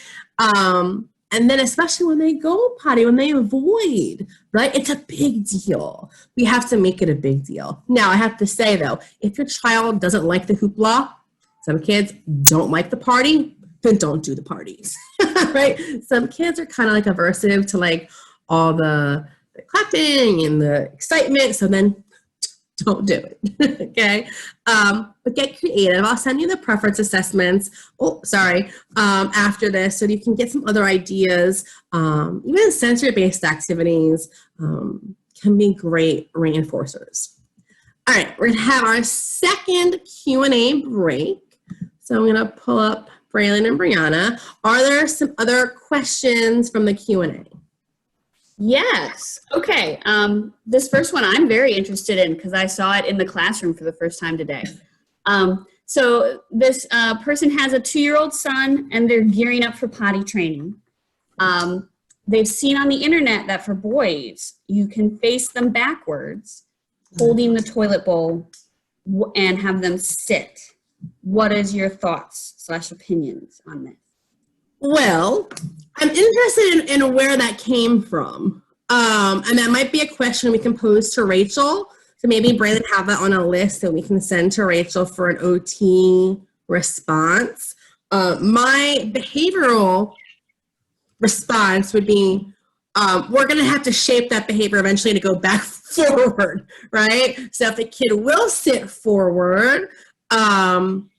And then especially when they go potty, when they avoid, right? It's a big deal. We have to make it a big deal. Now, I have to say, though, if your child doesn't like the hoopla, some kids don't like the party, then don't do the parties, right? Some kids are kind of aversive to all the clapping and the excitement, so then don't do it, okay? But get creative. I'll send you the preference assessments, after this, so you can get some other ideas. Even sensory-based activities can be great reinforcers. All right, we're gonna have our second Q&A break. So I'm gonna pull up Braylon and Brianna. Are there some other questions from the Q&A? Yes. Okay. This first one I'm very interested in because I saw it in the classroom for the first time today. So this person has a 2-year-old son and they're gearing up for potty training. They've seen on the internet that for boys, you can face them backwards, holding the toilet bowl and have them sit. What is your thoughts/opinions on this? Well, I'm interested in where that came from. And that might be a question we can pose to Rachel. So maybe Braylon have that on a list that we can send to Rachel for an OT response. My behavioral response would be, we're going to have to shape that behavior eventually to go back forward, right? So if the kid will sit forward, then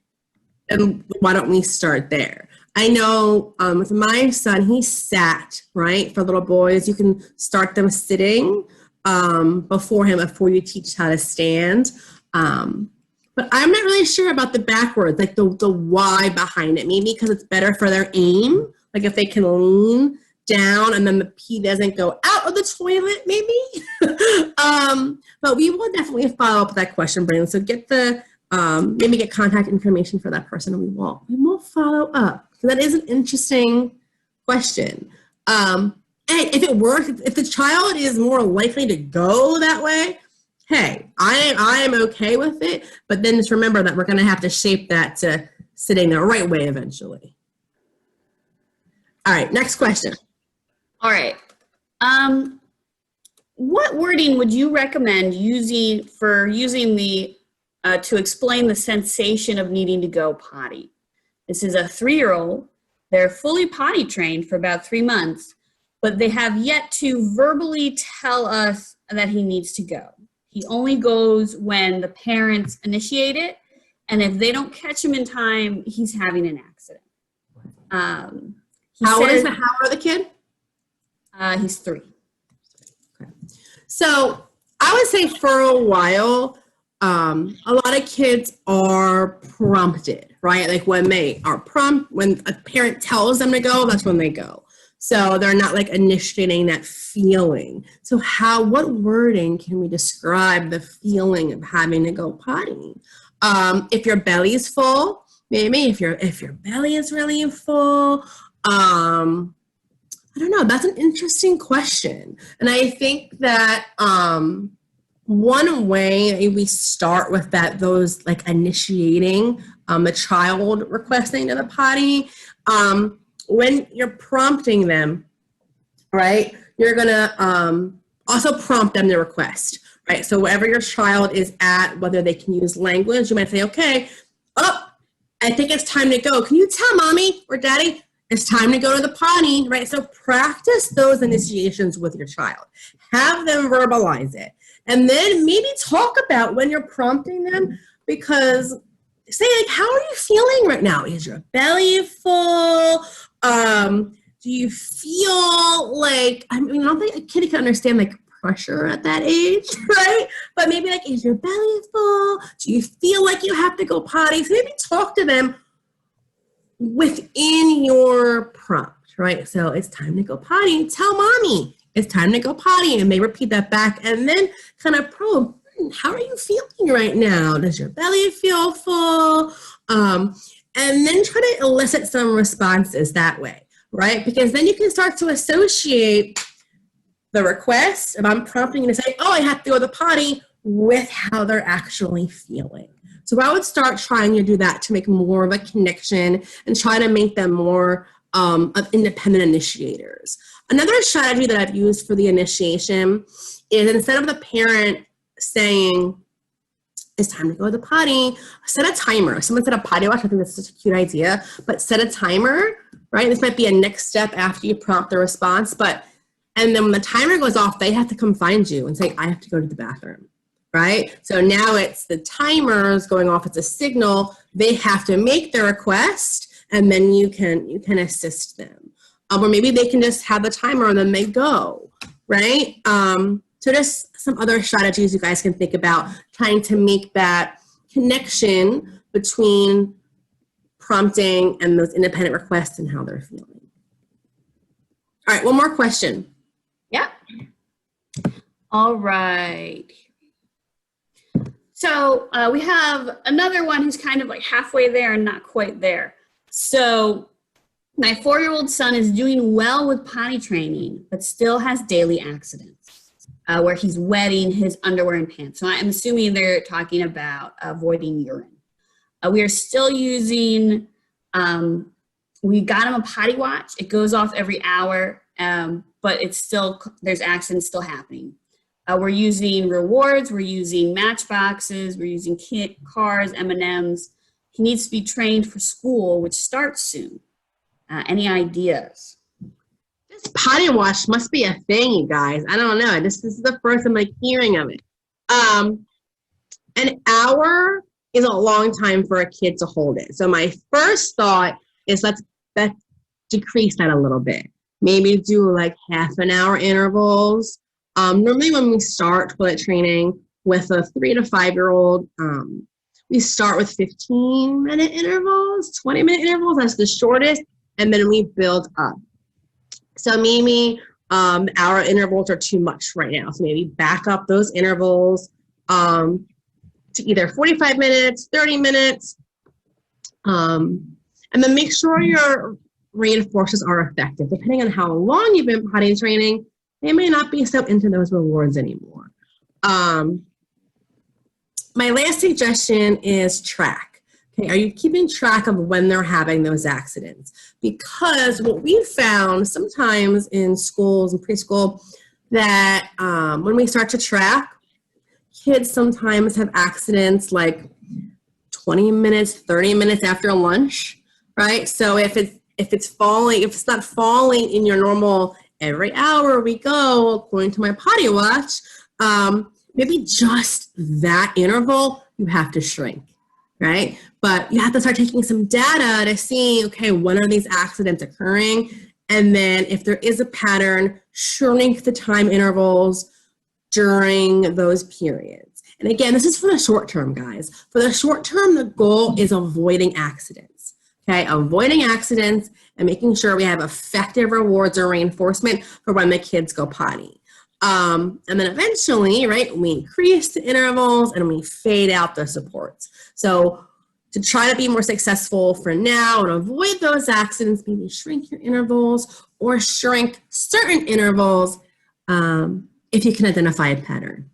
why don't we start there? I know with my son, he sat, right? For little boys, you can start them sitting before you teach how to stand. But I'm not really sure about the backwards, the why behind it. Maybe because it's better for their aim. If they can lean down and then the pee doesn't go out of the toilet, maybe. But we will definitely follow up with that question, Brandon. So maybe get contact information for that person, and we will follow up. So that is an interesting question. And if it works, if the child is more likely to go that way, hey, I am okay with it. But then just remember that we're going to have to shape that to sitting the right way eventually. All right, next question. All right. What wording would you recommend using to explain the sensation of needing to go potty? This is a 3-year-old. They're fully potty trained for about 3 months, but they have yet to verbally tell us that he needs to go. He only goes when the parents initiate it, and if they don't catch him in time, he's having an accident. How old is the kid? He's 3. Okay. So I would say for a while, a lot of kids are prompted, right? Like when they are when a parent tells them to go, that's when they go. So they're not like initiating that feeling. So what wording can we describe the feeling of having to go potty? If your belly is full, maybe if your belly is really full, I don't know. That's an interesting question. And I think that one way we start with those like initiating the child requesting to the potty, when you're prompting them, right, you're going to also prompt them to request, right? So wherever your child is at, whether they can use language, you might say, okay, I think it's time to go. Can you tell mommy or daddy it's time to go to the potty, right? So practice those initiations with your child. Have them verbalize it. And then maybe talk about when you're prompting them, because say like, how are you feeling right now? Is your belly full? Do you feel like, I don't think a kid can understand like pressure at that age, right? But maybe like, is your belly full? Do you feel like you have to go potty? So maybe talk to them within your prompt, right? So it's time to go potty. Tell mommy it's time to go potty, and they repeat that back, and then kind of probe, how are you feeling right now? Does your belly feel full? And then try to elicit some responses that way, right? Because then you can start to associate the request, if I'm prompting you to say, I have to go to the potty, with how they're actually feeling. So I would start trying to do that to make more of a connection and try to make them more of independent initiators. Another strategy that I've used for the initiation is, instead of the parent saying, it's time to go to the potty, set a timer. Someone said a potty watch. I think that's such a cute idea, but set a timer, right? This might be a next step after you prompt the response, and then when the timer goes off, they have to come find you and say, I have to go to the bathroom, right? So now it's the timers going off. It's a signal. They have to make the request, and then you can assist them. Or maybe they can just have the timer and then they go, right? So just some other strategies you guys can think about, trying to make that connection between prompting and those independent requests and how they're feeling. All right, one more question. Yeah. All right. So we have another one who's kind of like halfway there and not quite there. So my 4-year-old son is doing well with potty training, but still has daily accidents where he's wetting his underwear and pants. So I'm assuming they're talking about avoiding urine. We are still using, we got him a potty watch. It goes off every hour, but it's still, there's accidents still happening. We're using rewards, we're using matchboxes, we're using cars, M&Ms. He needs to be trained for school, which starts soon. Any ideas? This potty wash must be a thing, you guys. I don't know. This is the first I'm like hearing of it. An hour is a long time for a kid to hold it. So my first thought is let's decrease that a little bit. Maybe do like half an hour intervals. Normally when we start toilet training with a 3 to 5-year-old, we start with 15-minute intervals, 20-minute intervals. That's the shortest. And then we build up. So maybe our intervals are too much right now. So maybe back up those intervals to either 45 minutes, 30 minutes. And then make sure your reinforcers are effective. Depending on how long you've been potty training, they may not be so into those rewards anymore. My last suggestion is track. Okay, are you keeping track of when they're having those accidents? Because what we found sometimes in schools and preschool, that when we start to track, kids sometimes have accidents like 20 minutes, 30 minutes after lunch, right? So if it's not falling in your normal every hour we go, according to my potty watch, maybe just that interval you have to shrink, right? But you have to start taking some data to see, okay, when are these accidents occurring? And then if there is a pattern, shrink the time intervals during those periods. And again, this is for the short term, guys. For the short term, the goal is avoiding accidents. Okay, avoiding accidents and making sure we have effective rewards or reinforcement for when the kids go potty. And then eventually, right, we increase the intervals and we fade out the supports. So to try to be more successful for now and avoid those accidents, maybe shrink your intervals or shrink certain intervals if you can identify a pattern.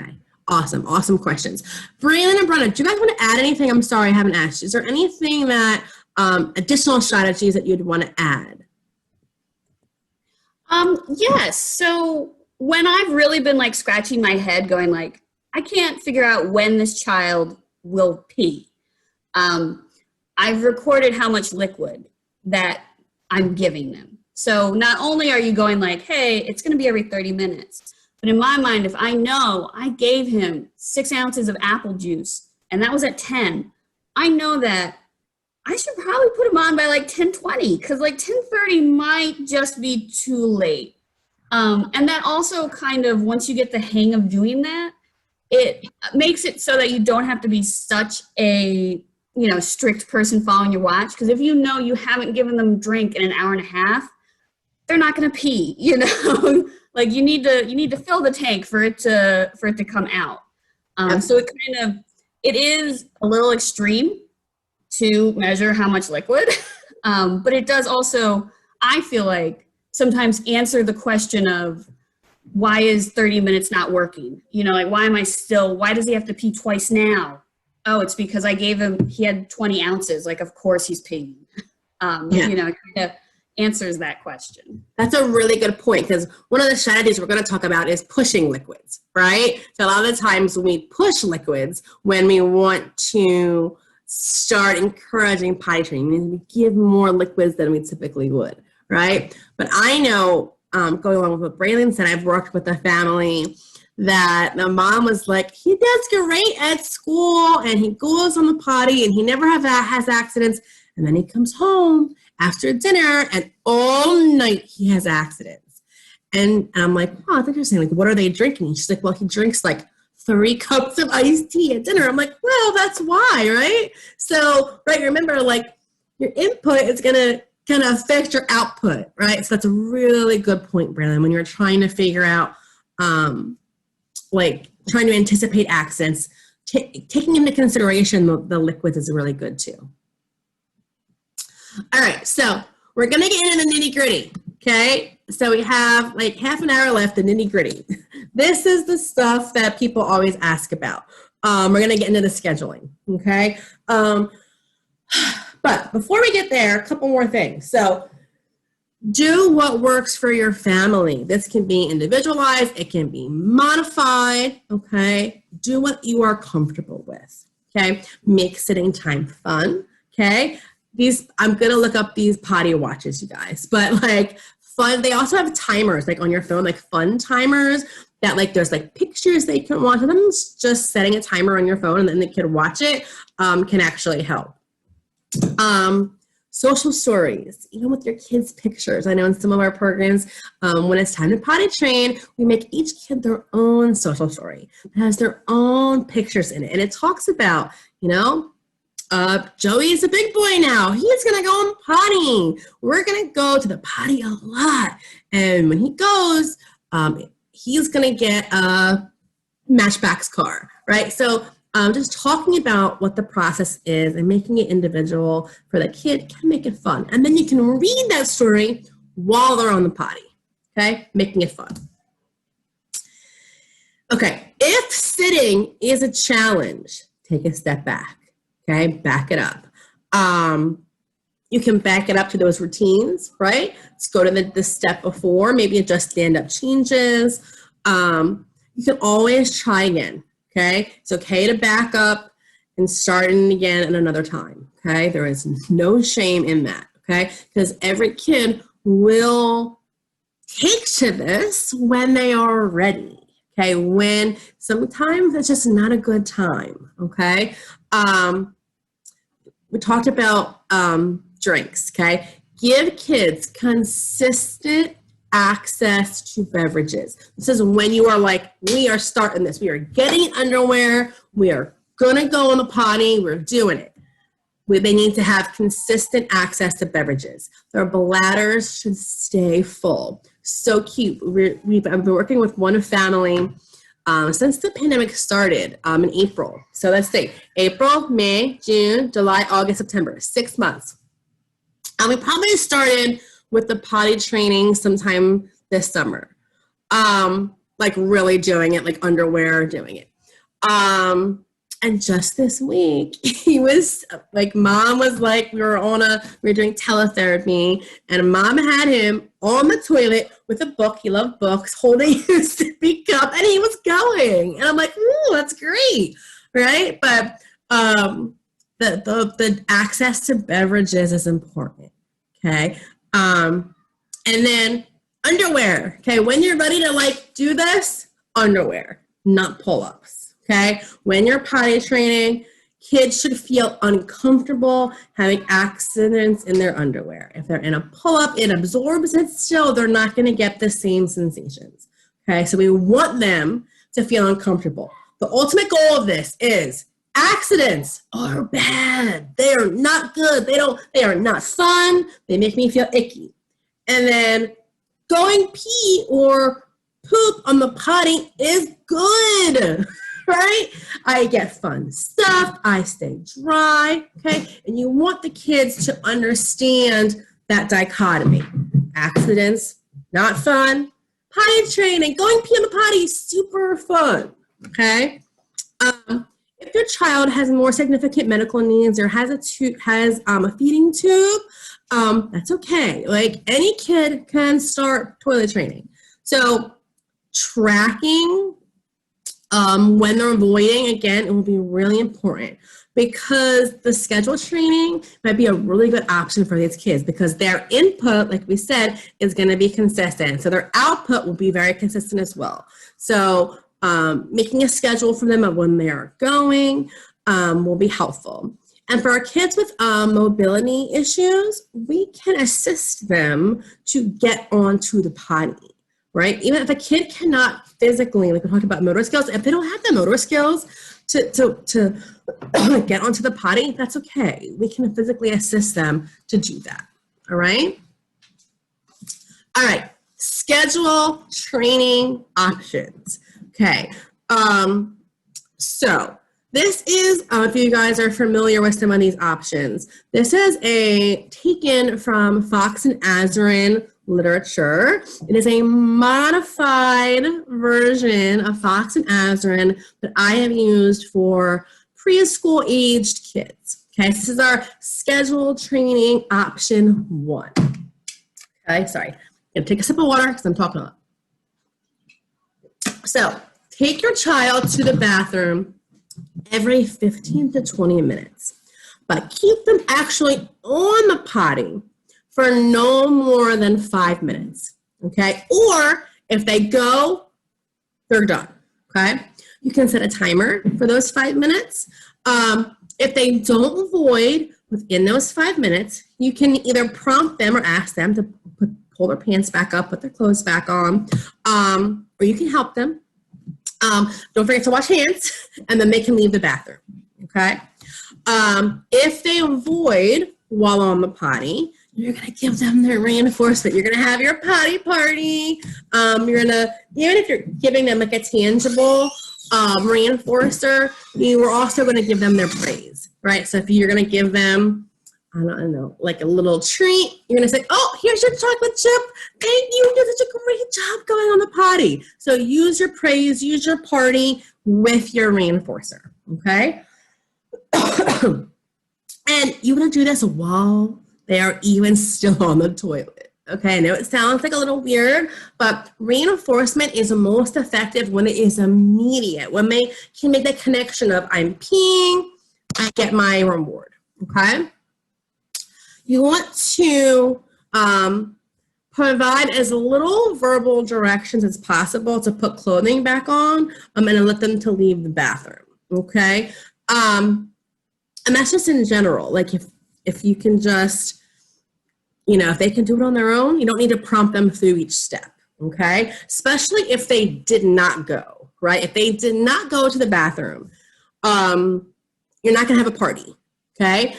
Okay, awesome questions. Braylon and Brenna, do you guys want to add anything? I'm sorry, I haven't asked. Is there anything that additional strategies that you'd want to add? Yes. So when I've really been like scratching my head going like, I can't figure out when this child will pee. I've recorded how much liquid that I'm giving them. So not only are you going like, hey, it's going to be every 30 minutes, but in my mind, if I know I gave him 6 ounces of apple juice and that was at 10, I know that I should probably put him on by like 10:20 because like 10:30 might just be too late. And that also kind of, once you get the hang of doing that, it makes it so that you don't have to be such a, strict person following your watch. Because if you know you haven't given them drink in an hour and a half, they're not going to pee, like you need to fill the tank for it to come out. So it is a little extreme to measure how much liquid, but it does also, I feel like, sometimes answer the question of why is 30 minutes not working? Like why does he have to pee twice now? Oh, it's because I gave him, he had 20 ounces. Like, of course he's peeing. It kind of answers that question. That's a really good point because one of the strategies we're going to talk about is pushing liquids, right? So a lot of the times we push liquids when we want to start encouraging potty training. We give more liquids than we typically would, right? But I know, going along with what Braylon said, I've worked with a family that the mom was like, he does great at school and he goes on the potty and he never has accidents. And then he comes home after dinner and all night he has accidents. And I'm like, oh, that's interesting. Like, what are they drinking? She's like, well, he drinks like 3 cups of iced tea at dinner. I'm like, well, that's why, right? So, right, remember, like, your input is going to kind of affect your output, right? So that's a really good point, Brandon, when you're trying to figure out, trying to anticipate accidents, taking into consideration the liquids is really good too. All right, so we're going to get into the nitty gritty, okay? So we have like half an hour left, the nitty gritty. This is the stuff that people always ask about. We're going to get into the scheduling, okay? But before we get there, a couple more things. So do what works for your family. This can be individualized. It can be modified, okay? Do what you are comfortable with, okay? Make sitting time fun, okay? I'm going to look up these potty watches, you guys, but like fun. They also have timers like on your phone, like fun timers that like there's like pictures they can watch. Sometimes just setting a timer on your phone and then the kid watch it can actually help. Social stories, even with your kids' pictures. I know in some of our programs, when it's time to potty train, we make each kid their own social story. It has their own pictures in it. And it talks about, Joey's a big boy now. He's going to go on potty. We're going to go to the potty a lot. And when he goes, he's going to get a Matchbox car, right? So just talking about what the process is and making it individual for the kid can make it fun. And then you can read that story while they're on the potty, okay? Making it fun. Okay, if sitting is a challenge, take a step back, okay? Back it up. You can back it up to those routines, right? Let's go to the step before, maybe adjust stand-up changes. You can always try again. Okay, it's okay to back up and start it again at another time. Okay, there is no shame in that. Okay, because every kid will take to this when they are ready. Okay, when sometimes it's just not a good time. Okay, we talked about drinks. Okay, give kids consistent access to beverages. This is when you are like, we are starting this. We are getting underwear. We are going to go on the potty. We're doing it. They need to have consistent access to beverages. Their bladders should stay full. So cute. I've been working with one family since the pandemic started in April. So let's see, April, May, June, July, August, September, 6 months. And we probably started with the potty training sometime this summer. Like really doing it, like underwear, doing it. And just this week, he was like, mom was like, we were doing teletherapy, and mom had him on the toilet with a book. He loved books, holding his sippy cup, and he was going. And I'm like, ooh, that's great, right? But the access to beverages is important, okay? And then underwear, okay? When you're ready to like do this, underwear, not pull-ups. Okay, when you're potty training, kids should feel uncomfortable having accidents in their underwear. If they're in a pull-up, it absorbs it still. They're not going to get the same sensations. Okay, so we want them to feel uncomfortable. The ultimate goal of this is accidents are bad. They are not good. They are not fun. They make me feel icky. And then going pee or poop on the potty is good. Right? I get fun stuff. I stay dry. Okay. And you want the kids to understand that dichotomy. Accidents, not fun. Potty training, going pee on the potty, super fun. Okay. If your child has more significant medical needs or has a feeding tube, that's okay. Like any kid can start toilet training. So tracking when they're voiding, again, it will be really important because the scheduled training might be a really good option for these kids because their input, like we said, is going to be consistent. So their output will be very consistent as well. So making a schedule for them of when they are going will be helpful. And for our kids with mobility issues, we can assist them to get onto the potty. Right? Even if a kid cannot physically, like we're talking about motor skills, if they don't have the motor skills to get onto the potty, that's okay. We can physically assist them to do that. All right? All right. Schedule training options. Okay. So this is, if you guys are familiar with some of these options, this is taken from Fox and Azarin literature. It is a modified version of Fox and Azarin that I have used for preschool aged kids. Okay, so this is our scheduled training option 1. Okay, sorry. I'm gonna take a sip of water because I'm talking a lot. So take your child to the bathroom every 15 to 20 minutes, but keep them actually on the potty for no more than 5 minutes, okay? Or if they go, they're done, okay? You can set a timer for those 5 minutes. If they don't void within those 5 minutes, you can either prompt them or ask them to pull their pants back up, put their clothes back on, or you can help them. Don't forget to wash hands, and then they can leave the bathroom, okay? If they void while on the potty, you're going to give them their reinforcement. You're going to have your potty party. You're going to, even if you're giving them like a tangible reinforcer, you are also going to give them their praise, right? So if you're going to give them, I don't know, like a little treat, you're going to say, oh, here's your chocolate chip. Thank you. You did such a great job going on the potty. So use your praise, use your party with your reinforcer, okay? And you want to do this while they are even still on the toilet. Okay, I know it sounds like a little weird, but reinforcement is most effective when it is immediate, when they can make the connection of I'm peeing, I get my reward, okay? You want to provide as little verbal directions as possible to put clothing back on and let them to leave the bathroom, okay? And that's just in general, like if you can just if they can do it on their own, you don't need to prompt them through each step, okay? Especially if they did not go, right? If they did not go to the bathroom, you're not going to have a party, okay?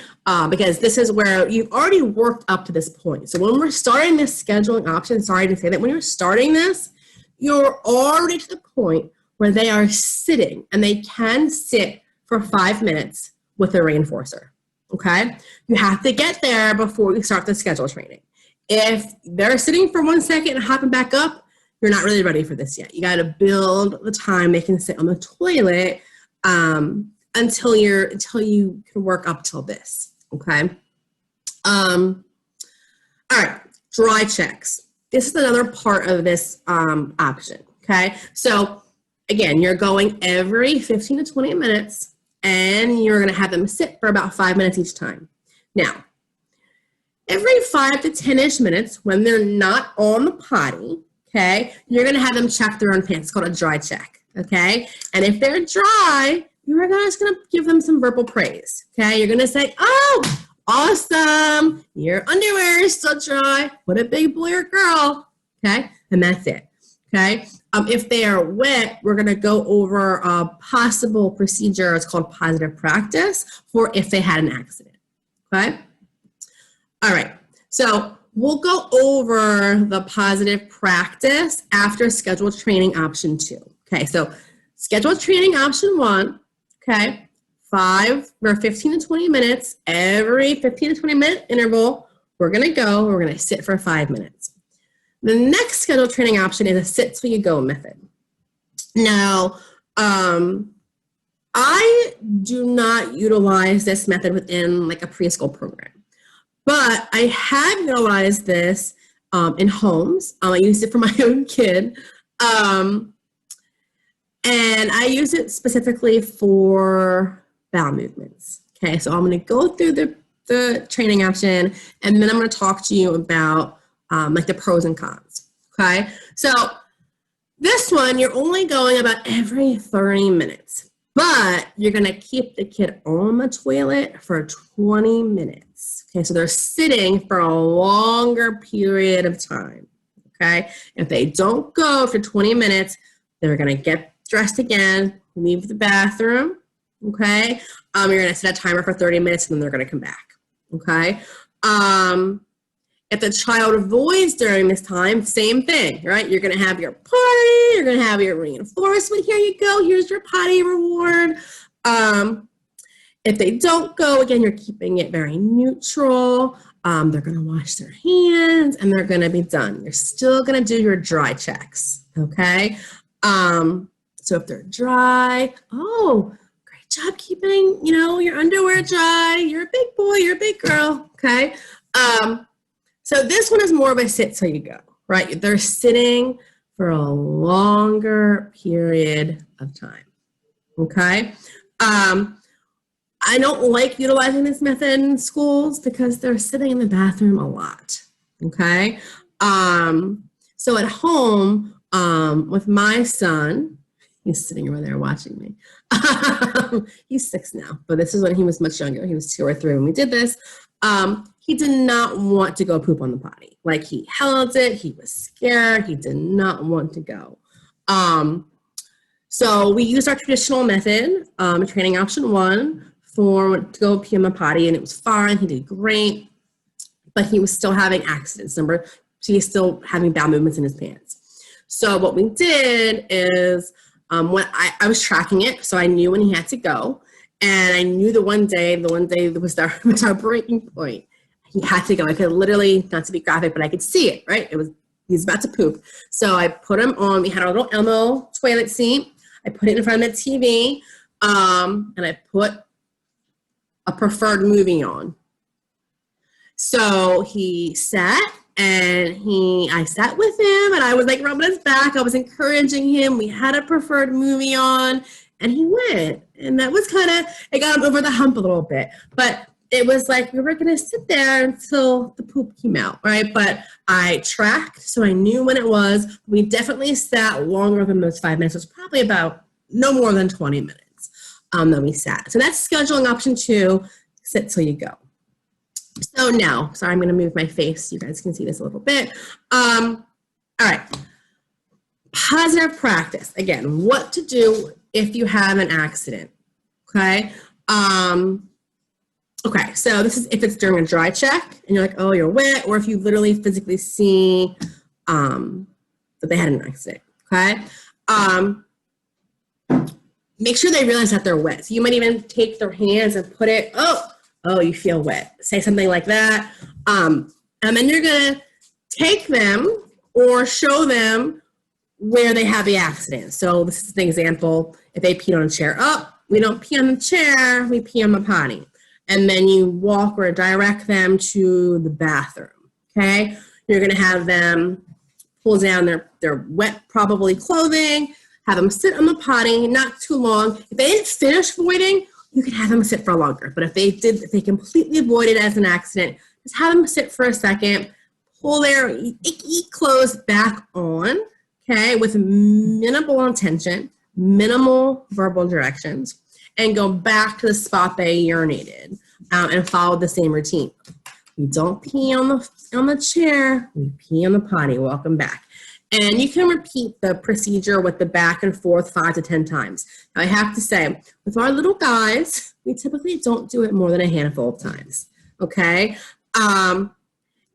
Because this is where you've already worked up to this point. So when we're starting this scheduling option, sorry to say that, when you're starting this, you're already to the point where they are sitting, and they can sit for 5 minutes with a reinforcer, okay? You have to get there before you start the schedule training. If they're sitting for 1 second and hopping back up, you're not really ready for this yet. You got to build the time they can sit on the toilet until you can work up till this, okay? All right, dry checks. This is another part of this option, okay? So again, you're going every 15 to 20 minutes, and you're going to have them sit for about 5 minutes each time. Now, every 5 to 10-ish minutes, when they're not on the potty, okay, you're going to have them check their own pants. It's called a dry check, okay? And if they're dry, you're just going to give them some verbal praise, okay? You're going to say, oh, awesome, your underwear is still dry. What a big boy or girl, okay? And that's it, okay? If they are wet, we're going to go over a possible procedure. It's called positive practice for if they had an accident, okay? All right, so we'll go over the positive practice after scheduled training option 2, okay? So scheduled training option 1, okay? 15 to 20 minutes, every 15 to 20 minute interval, we're going to sit for 5 minutes. The next scheduled training option is a sit till you go method. Now, I do not utilize this method within like a preschool program, but I have utilized this in homes. I used it for my own kid. And I use it specifically for bowel movements. Okay, so I'm going to go through the training option, and then I'm going to talk to you about like the pros and cons. Okay, so this one, you're only going about every 30 minutes, but you're going to keep the kid on the toilet for 20 minutes. Okay, so they're sitting for a longer period of time. Okay, if they don't go for 20 minutes, they're going to get dressed again, leave the bathroom. Okay, you're going to set a timer for 30 minutes, and then they're going to come back. Okay, if the child avoids during this time, same thing, right? You're going to have your party, you're going to have your reinforcement. Here you go, here's your potty reward. If they don't go, again, you're keeping it very neutral. They're going to wash their hands, and they're going to be done. You're still going to do your dry checks, okay? So if they're dry, oh, great job keeping, your underwear dry. You're a big boy, you're a big girl, okay? So this one is more of a sit till you go, right? They're sitting for a longer period of time, okay? I don't like utilizing this method in schools because they're sitting in the bathroom a lot, okay? So at home, with my son, he's sitting over there watching me. He's 6 now, but this is when he was much younger. He was 2 or 3 when we did this. He did not want to go poop on the potty. Like, he held it, he was scared, he did not want to go. So we used our traditional method, training option 1, to go pee on the potty, and it was fine, he did great, but he was still having accidents. So he's still having bowel movements in his pants. So what we did is, when I was tracking it, so I knew when he had to go, and I knew the one day was our breaking point. He had to go. I could literally, not to be graphic, but I could see it, right? He was about to poop. So I put him on, we had a little Elmo toilet seat. I put it in front of the TV, and I put a preferred movie on. So he sat, and I sat with him, and I was like rubbing his back. I was encouraging him. We had a preferred movie on, and he went. And that was it got him over the hump a little bit. But it was like we were going to sit there until the poop came out, right? But I tracked, so I knew when it was. We definitely sat longer than those 5 minutes. It was probably about no more than 20 minutes that we sat. So that's scheduling option 2, sit till you go. So now, sorry, I'm going to move my face so you guys can see this a little bit. All right. Positive practice. Again, what to do if you have an accident. Okay. Okay, so this is if it's during a dry check and you're like, oh, you're wet, or if you literally physically see that they had an accident. Okay. Make sure they realize that they're wet. So you might even take their hands and put it, oh, you feel wet. Say something like that. And then you're going to take them or show them where they have the accident. So this is an example. If they peed on a chair, we don't pee on the chair, we pee on the potty. And then you walk or direct them to the bathroom, okay? You're going to have them pull down their wet, probably clothing, have them sit on the potty, not too long. If they didn't finish voiding, you can have them sit for longer. But if they completely voided as an accident, just have them sit for a second, pull their icky clothes back on, okay, with minimal intention, minimal verbal directions, and go back to the spot they urinated and follow the same routine. We don't pee on the chair, we pee on the potty. Welcome back. And you can repeat the procedure with the back and forth 5 to 10 times. Now, I have to say, with our little guys, we typically don't do it more than a handful of times, okay? And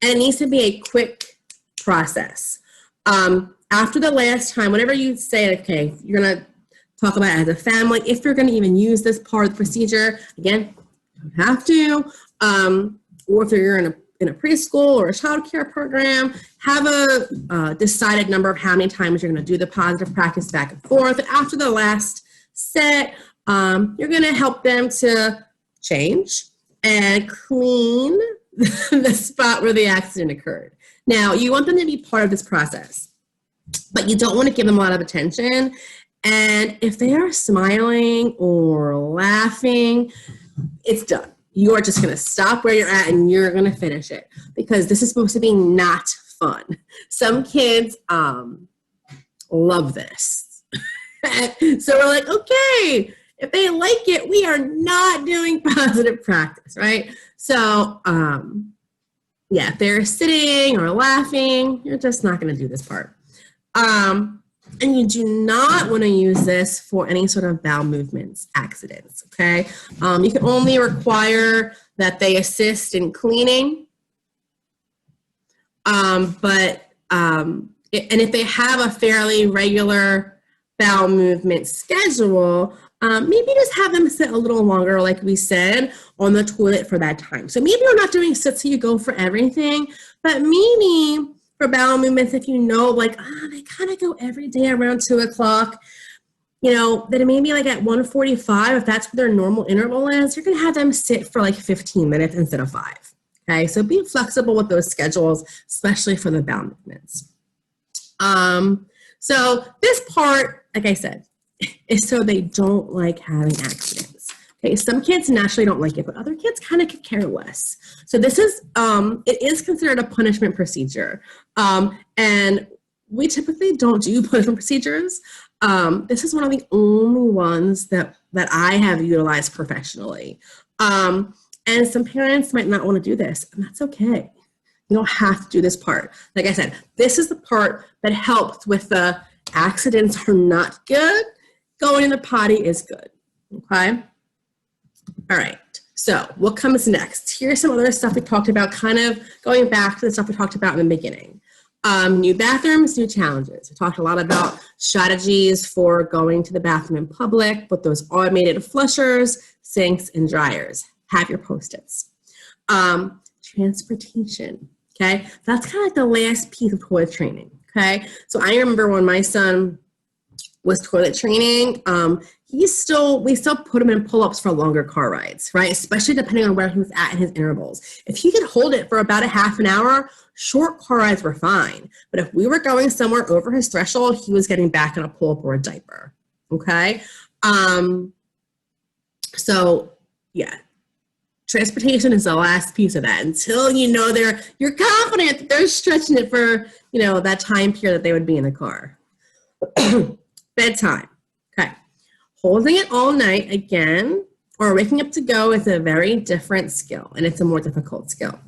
it needs to be a quick process. After the last time, whenever you say, okay, you're going to talk about it as a family, if you're going to even use this part of the procedure, again, you don't have to, or if you're in a preschool or a child care program, have a decided number of how many times you're going to do the positive practice back and forth. After the last set, you're going to help them to change and clean the spot where the accident occurred. Now, you want them to be part of this process, but you don't want to give them a lot of attention. And if they are smiling or laughing, it's done. You are just going to stop where you're at and you're going to finish it, because this is supposed to be not fun. Some kids love this. So we're like, okay, if they like it, we are not doing positive practice, right? So yeah, if they're sitting or laughing, you're just not going to do this part. And you do not want to use this for any sort of bowel movements, accidents, okay? You can only require that they assist in cleaning. And if they have a fairly regular bowel movement schedule, maybe just have them sit a little longer, like we said, on the toilet for that time. So maybe you're not doing sit so you go for everything, but maybe for bowel movements, if you know, like, they kind of go every day around 2 o'clock, you know, then maybe like at 1:45, if that's what their normal interval is, you're going to have them sit for like 15 minutes instead of 5. Okay, so be flexible with those schedules, especially for the bowel movements. So this part, like I said, is so they don't like having accidents. Okay, some kids naturally don't like it, but other kids kind of could care less. So this is, it is considered a punishment procedure. And we typically don't do punishment procedures. This is one of the only ones that I have utilized professionally. And some parents might not want to do this, and that's okay. You don't have to do this part. Like I said, this is the part that helps with the accidents are not good. Going in the potty is good, okay? All right, so what comes next? Here's some other stuff we talked about, kind of going back to the stuff we talked about in the beginning. New bathrooms, new challenges. We talked a lot about strategies for going to the bathroom in public with those automated flushers, sinks, and dryers. Have your Post-its. Transportation, okay? That's kind of like the last piece of toilet training, okay? So I remember when my son was toilet training, we still put him in pull-ups for longer car rides, right? Especially depending on where he was at in his intervals. If he could hold it for about a half an hour, short car rides were fine. But if we were going somewhere over his threshold, he was getting back in a pull-up or a diaper, okay? So yeah, transportation is the last piece of that. Until you know you're confident that they're stretching it for, you know, that time period that they would be in the car. Bedtime. Okay. Holding it all night, again, or waking up to go is a very different skill, and it's a more difficult skill.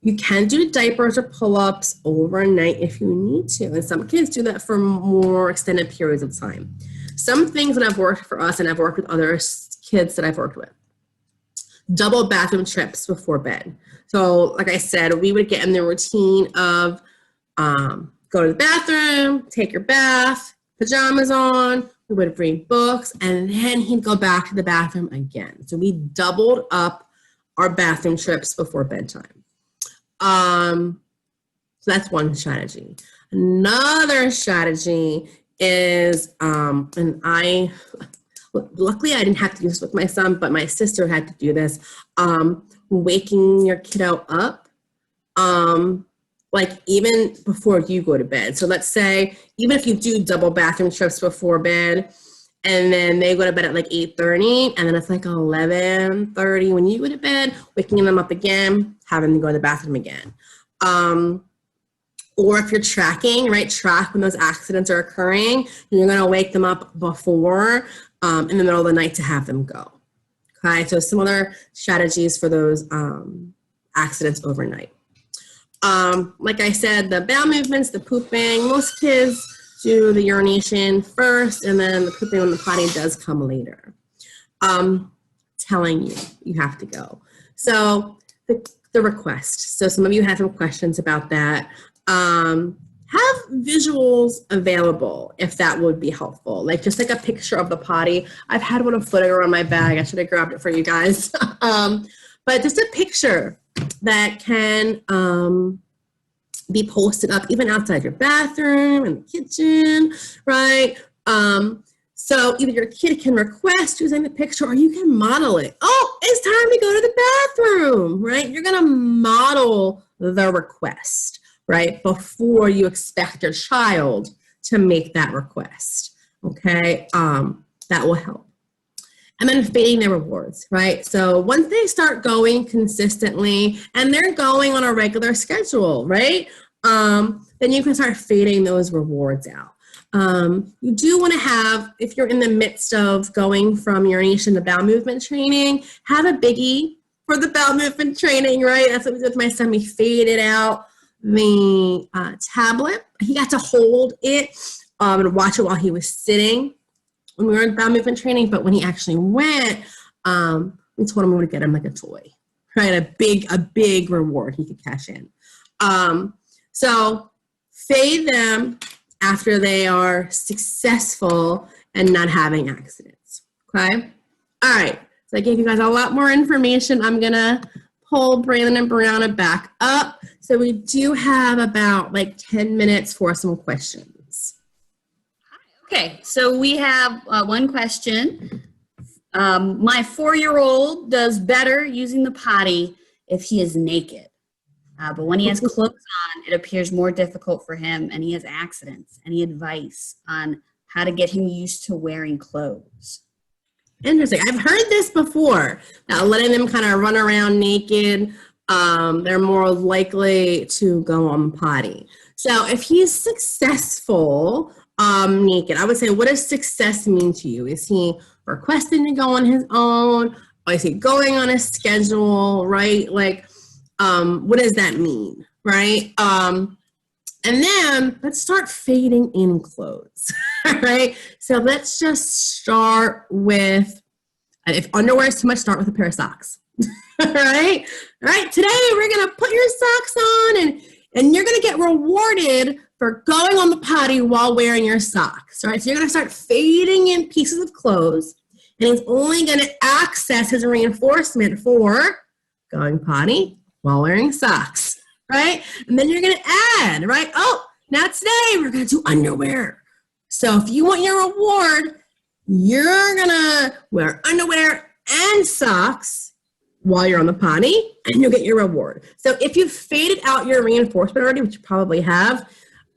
You can do diapers or pull-ups overnight if you need to, and some kids do that for more extended periods of time. Some things that have worked for us, and I've worked with other kids that I've worked with. Double bathroom trips before bed. So like I said, we would get in the routine of go to the bathroom, take your bath, pajamas on, we would read books, and then he'd go back to the bathroom again. So we doubled up our bathroom trips before bedtime. So that's one strategy. Another strategy is, luckily I didn't have to do this with my son, but my sister had to do this, waking your kiddo up, like even before you go to bed. So let's say, even if you do double bathroom trips before bed, and then they go to bed at like 8:30, and then it's like 11:30 when you go to bed, waking them up again, having them go to the bathroom again. Or if you're tracking, right, track when those accidents are occurring, you're gonna wake them up before, in the middle of the night to have them go. Okay, so similar strategies for those accidents overnight. Like I said, the bowel movements, the pooping, most kids do the urination first, and then the pooping when the potty does come later. Telling you, you have to go. So the request. So some of you had some questions about that. Have visuals available if that would be helpful. Like just like a picture of the potty. I've had one floating around my bag. I should have grabbed it for you guys. But just a picture that can be posted up even outside your bathroom and the kitchen, right? So either your kid can request using the picture or you can model it. Oh, it's time to go to the bathroom, right? You're gonna model the request, right? Before you expect your child to make that request, okay? That will help. And then fading their rewards, right? So once they start going consistently and they're going on a regular schedule, right? Then you can start fading those rewards out. You do want to have, if you're in the midst of going from urination to bowel movement training, have a biggie for the bowel movement training, right? That's what we did with my son. We faded out the tablet. He got to hold it and watch it while he was sitting when we were in bowel movement training, but when he actually went, we told him we would get him like a toy, right? A big reward he could cash in. So fade them after they are successful and not having accidents, okay? All right, so I gave you guys a lot more information. I'm gonna pull Brandon and Brianna back up. So we do have about like 10 minutes for some questions. Okay, so we have one question. My 4-year-old does better using the potty if he is naked. But when he has clothes on, it appears more difficult for him and he has accidents. Any advice on how to get him used to wearing clothes? Interesting. I've heard this before. Now, letting them kind of run around naked, they're more likely to go on potty. So if he's successful naked, I would say, what does success mean to you? Is he requesting to go on his own? Or is he going on a schedule, right? Like, what does that mean, right? And then let's start fading in clothes, right? So let's just start with, if underwear is too much, start with a pair of socks, right? All right, today we're gonna put your socks on and you're gonna get rewarded for going on the potty while wearing your socks, right? So you're gonna start fading in pieces of clothes and he's only gonna access his reinforcement for going potty while wearing socks, right? And then you're gonna add, right? Oh, now today we're gonna do underwear. So if you want your reward, you're gonna wear underwear and socks while you're on the potty and you'll get your reward. So if you've faded out your reinforcement already, which you probably have,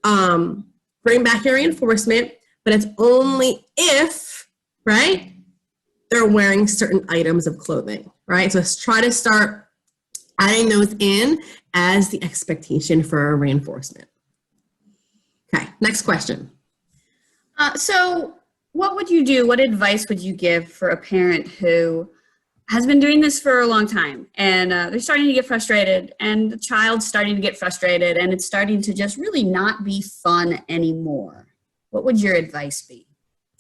bring back your reinforcement, but it's only if, right, they're wearing certain items of clothing, right? So let's try to start adding those in as the expectation for reinforcement. Okay, next question. So what would you do? What advice would you give for a parent who has been doing this for a long time, and they're starting to get frustrated, and the child's starting to get frustrated, and it's starting to just really not be fun anymore. What would your advice be?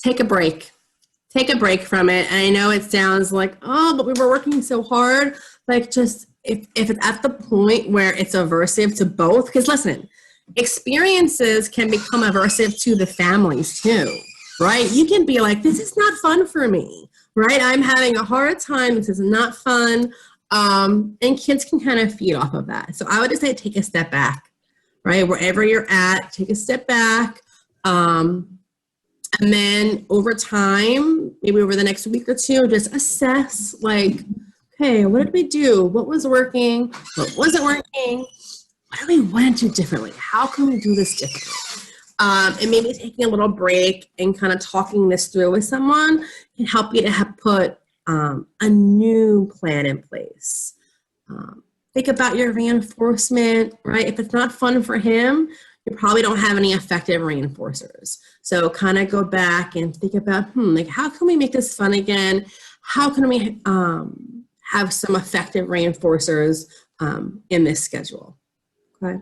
Take a break. Take a break from it. And I know it sounds like, oh, but we were working so hard. Like, just if it's at the point where it's aversive to both, because listen, experiences can become aversive to the families too, right? You can be like, this is not fun for me, right? I'm having a hard time. This is not fun. And kids can kind of feed off of that. So I would just say take a step back, right? Wherever you're at, take a step back. And then over time, maybe over the next week or two, just assess, like, okay, what did we do? What was working? What wasn't working? What do we want to do differently? How can we do this differently? And maybe taking a little break and kind of talking this through with someone can help you to have put a new plan in place. Think about your reinforcement, right? If it's not fun for him, you probably don't have any effective reinforcers. So kind of go back and think about, like, how can we make this fun again? How can we have some effective reinforcers in this schedule? Okay.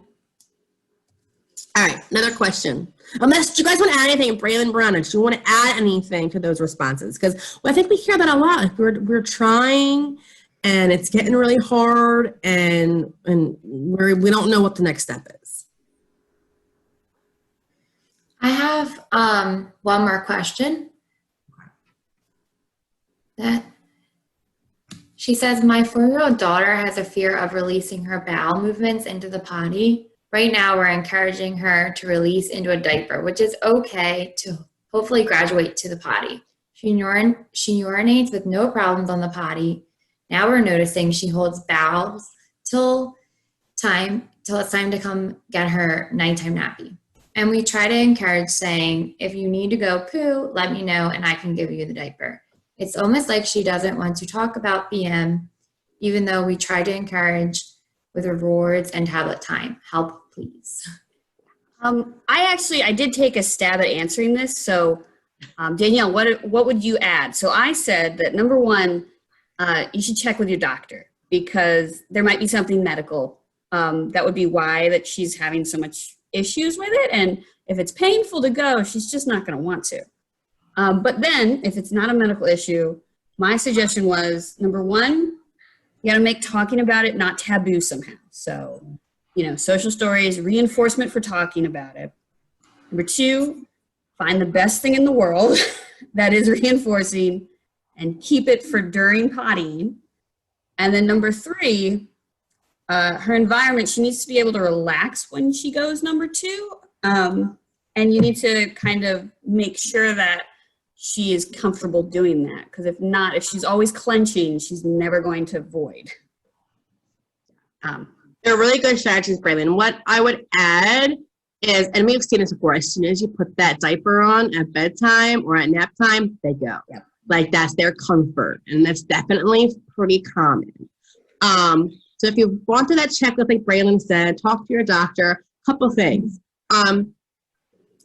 All right, another question. Unless you guys want to add anything, Braylon Brown, do you want to add anything to those responses? Because I think we hear that a lot. Like we're trying, and it's getting really hard, and we don't know what the next step is. I have one more question. That she says, my 4-year-old daughter has a fear of releasing her bowel movements into the potty. Right now, we're encouraging her to release into a diaper, which is okay to hopefully graduate to the potty. She urinates with no problems on the potty. Now we're noticing she holds bowels till it's time to come get her nighttime nappy. And we try to encourage saying, if you need to go poo, let me know and I can give you the diaper. It's almost like she doesn't want to talk about BM, even though we try to encourage with rewards and tablet time. Help, please. I did take a stab at answering this. So Danielle, what would you add? So I said that number one, you should check with your doctor because there might be something medical. That would be why that she's having so much issues with it. And if it's painful to go, she's just not going to want to. But then if it's not a medical issue, my suggestion was, number one, you got to make talking about it not taboo somehow. So, social stories, reinforcement for talking about it. Number two, find the best thing in the world that is reinforcing and keep it for during pottying. And then number three, her environment, she needs to be able to relax when she goes, number two. And you need to kind of make sure that she is comfortable doing that. Because if not, if she's always clenching, she's never going to void. They're really good strategies, Braylon. What I would add is, and we've seen this before, as soon as you put that diaper on at bedtime or at nap time, they go. Yep. Like that's their comfort. And that's definitely pretty common. So if you want to that checklist, like Braylon said, talk to your doctor. Couple things.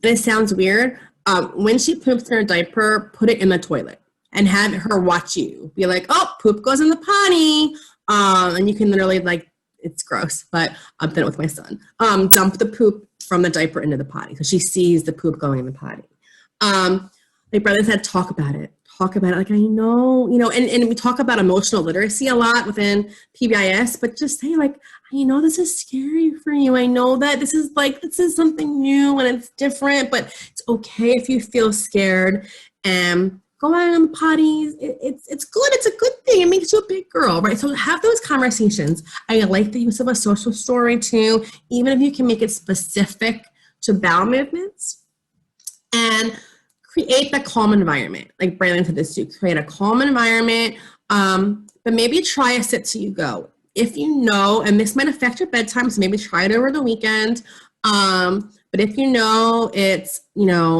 This sounds weird. When she poops in her diaper, put it in the toilet and have her watch you. Be like, oh, poop goes in the potty. And you can literally, like, it's gross, but I've done it with my son. Dump the poop from the diaper into the potty. So she sees the poop going in the potty. Like Braylon said, talk about it. Talk about it. Like, I know, and we talk about emotional literacy a lot within PBIS, but just say like, I know this is scary for you. I know that this is something new and it's different, but it's okay if you feel scared and go out on the potties. It's good. It's a good thing. It makes you a big girl, right? So have those conversations. I like the use of a social story too, even if you can make it specific to bowel movements. And create that calm environment. Like Braylon said this too, create a calm environment, but maybe try a sit till you go. If you know, and this might affect your bedtime, so maybe try it over the weekend. But if you know it's,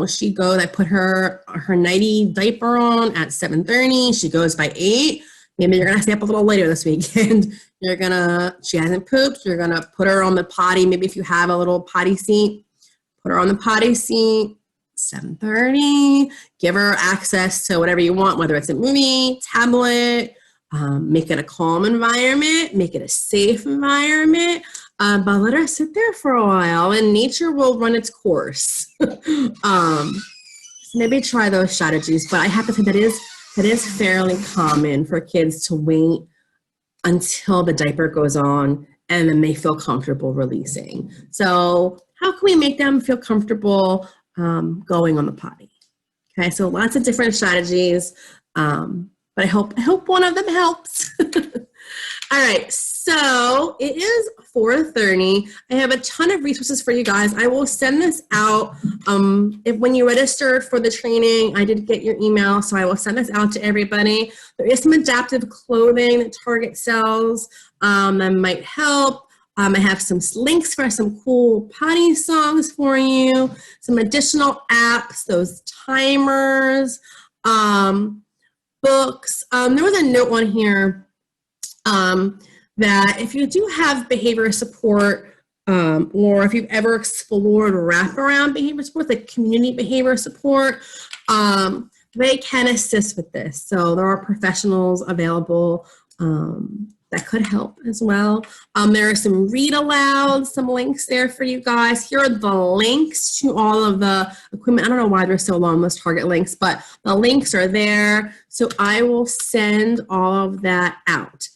she goes, I put her nighty diaper on at 7:30, she goes by 8, maybe you're gonna stay up a little later this weekend. She hasn't pooped, you're gonna put her on the potty, maybe if you have a little potty seat, put her on the potty seat, 7:30, give her access to whatever you want, whether it's a movie, tablet, Make it a calm environment, make it a safe environment, but let her sit there for a while and nature will run its course. So maybe try those strategies, but I have to say that is fairly common for kids to wait until the diaper goes on and then they feel comfortable releasing. So how can we make them feel comfortable going on the potty? Okay, so lots of different strategies, but I hope one of them helps. All right, so it is 4:30. I have a ton of resources for you guys. I will send this out. When you registered for the training, I did get your email, so I will send this out to everybody. There is some adaptive clothing that Target sells that might help. I have some links for some cool potty songs for you, some additional apps, those timers, books. There was a note on here that if you do have behavior support, or if you've ever explored wraparound behavior support, like community behavior support, they can assist with this. So there are professionals available that could help as well. There are some read aloud, some links there for you guys. Here are the links to all of the equipment. I don't know why they're so long, those Target links, but the links are there. So I will send all of that out.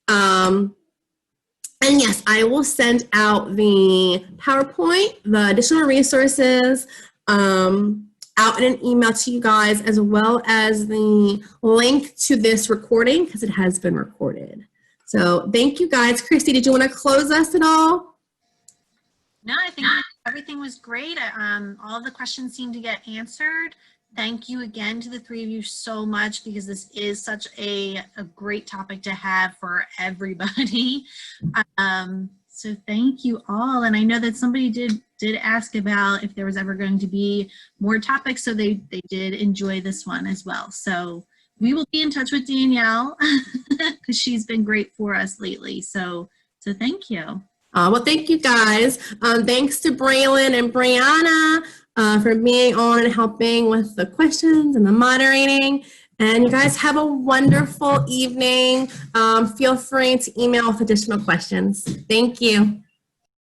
And yes, I will send out the PowerPoint, the additional resources, out in an email to you guys, as well as the link to this recording because it has been recorded. So thank you guys. Christy, did you want to close us at all? No, I think everything was great. All of the questions seemed to get answered. Thank you again to the three of you so much because this is such a great topic to have for everybody. So thank you all. And I know that somebody did ask about if there was ever going to be more topics, so they did enjoy this one as well. So we will be in touch with Danielle because she's been great for us lately. So thank you. Well, thank you guys. Thanks to Braylon and Brianna for being on and helping with the questions and the moderating. And you guys have a wonderful evening. Feel free to email with additional questions. Thank you.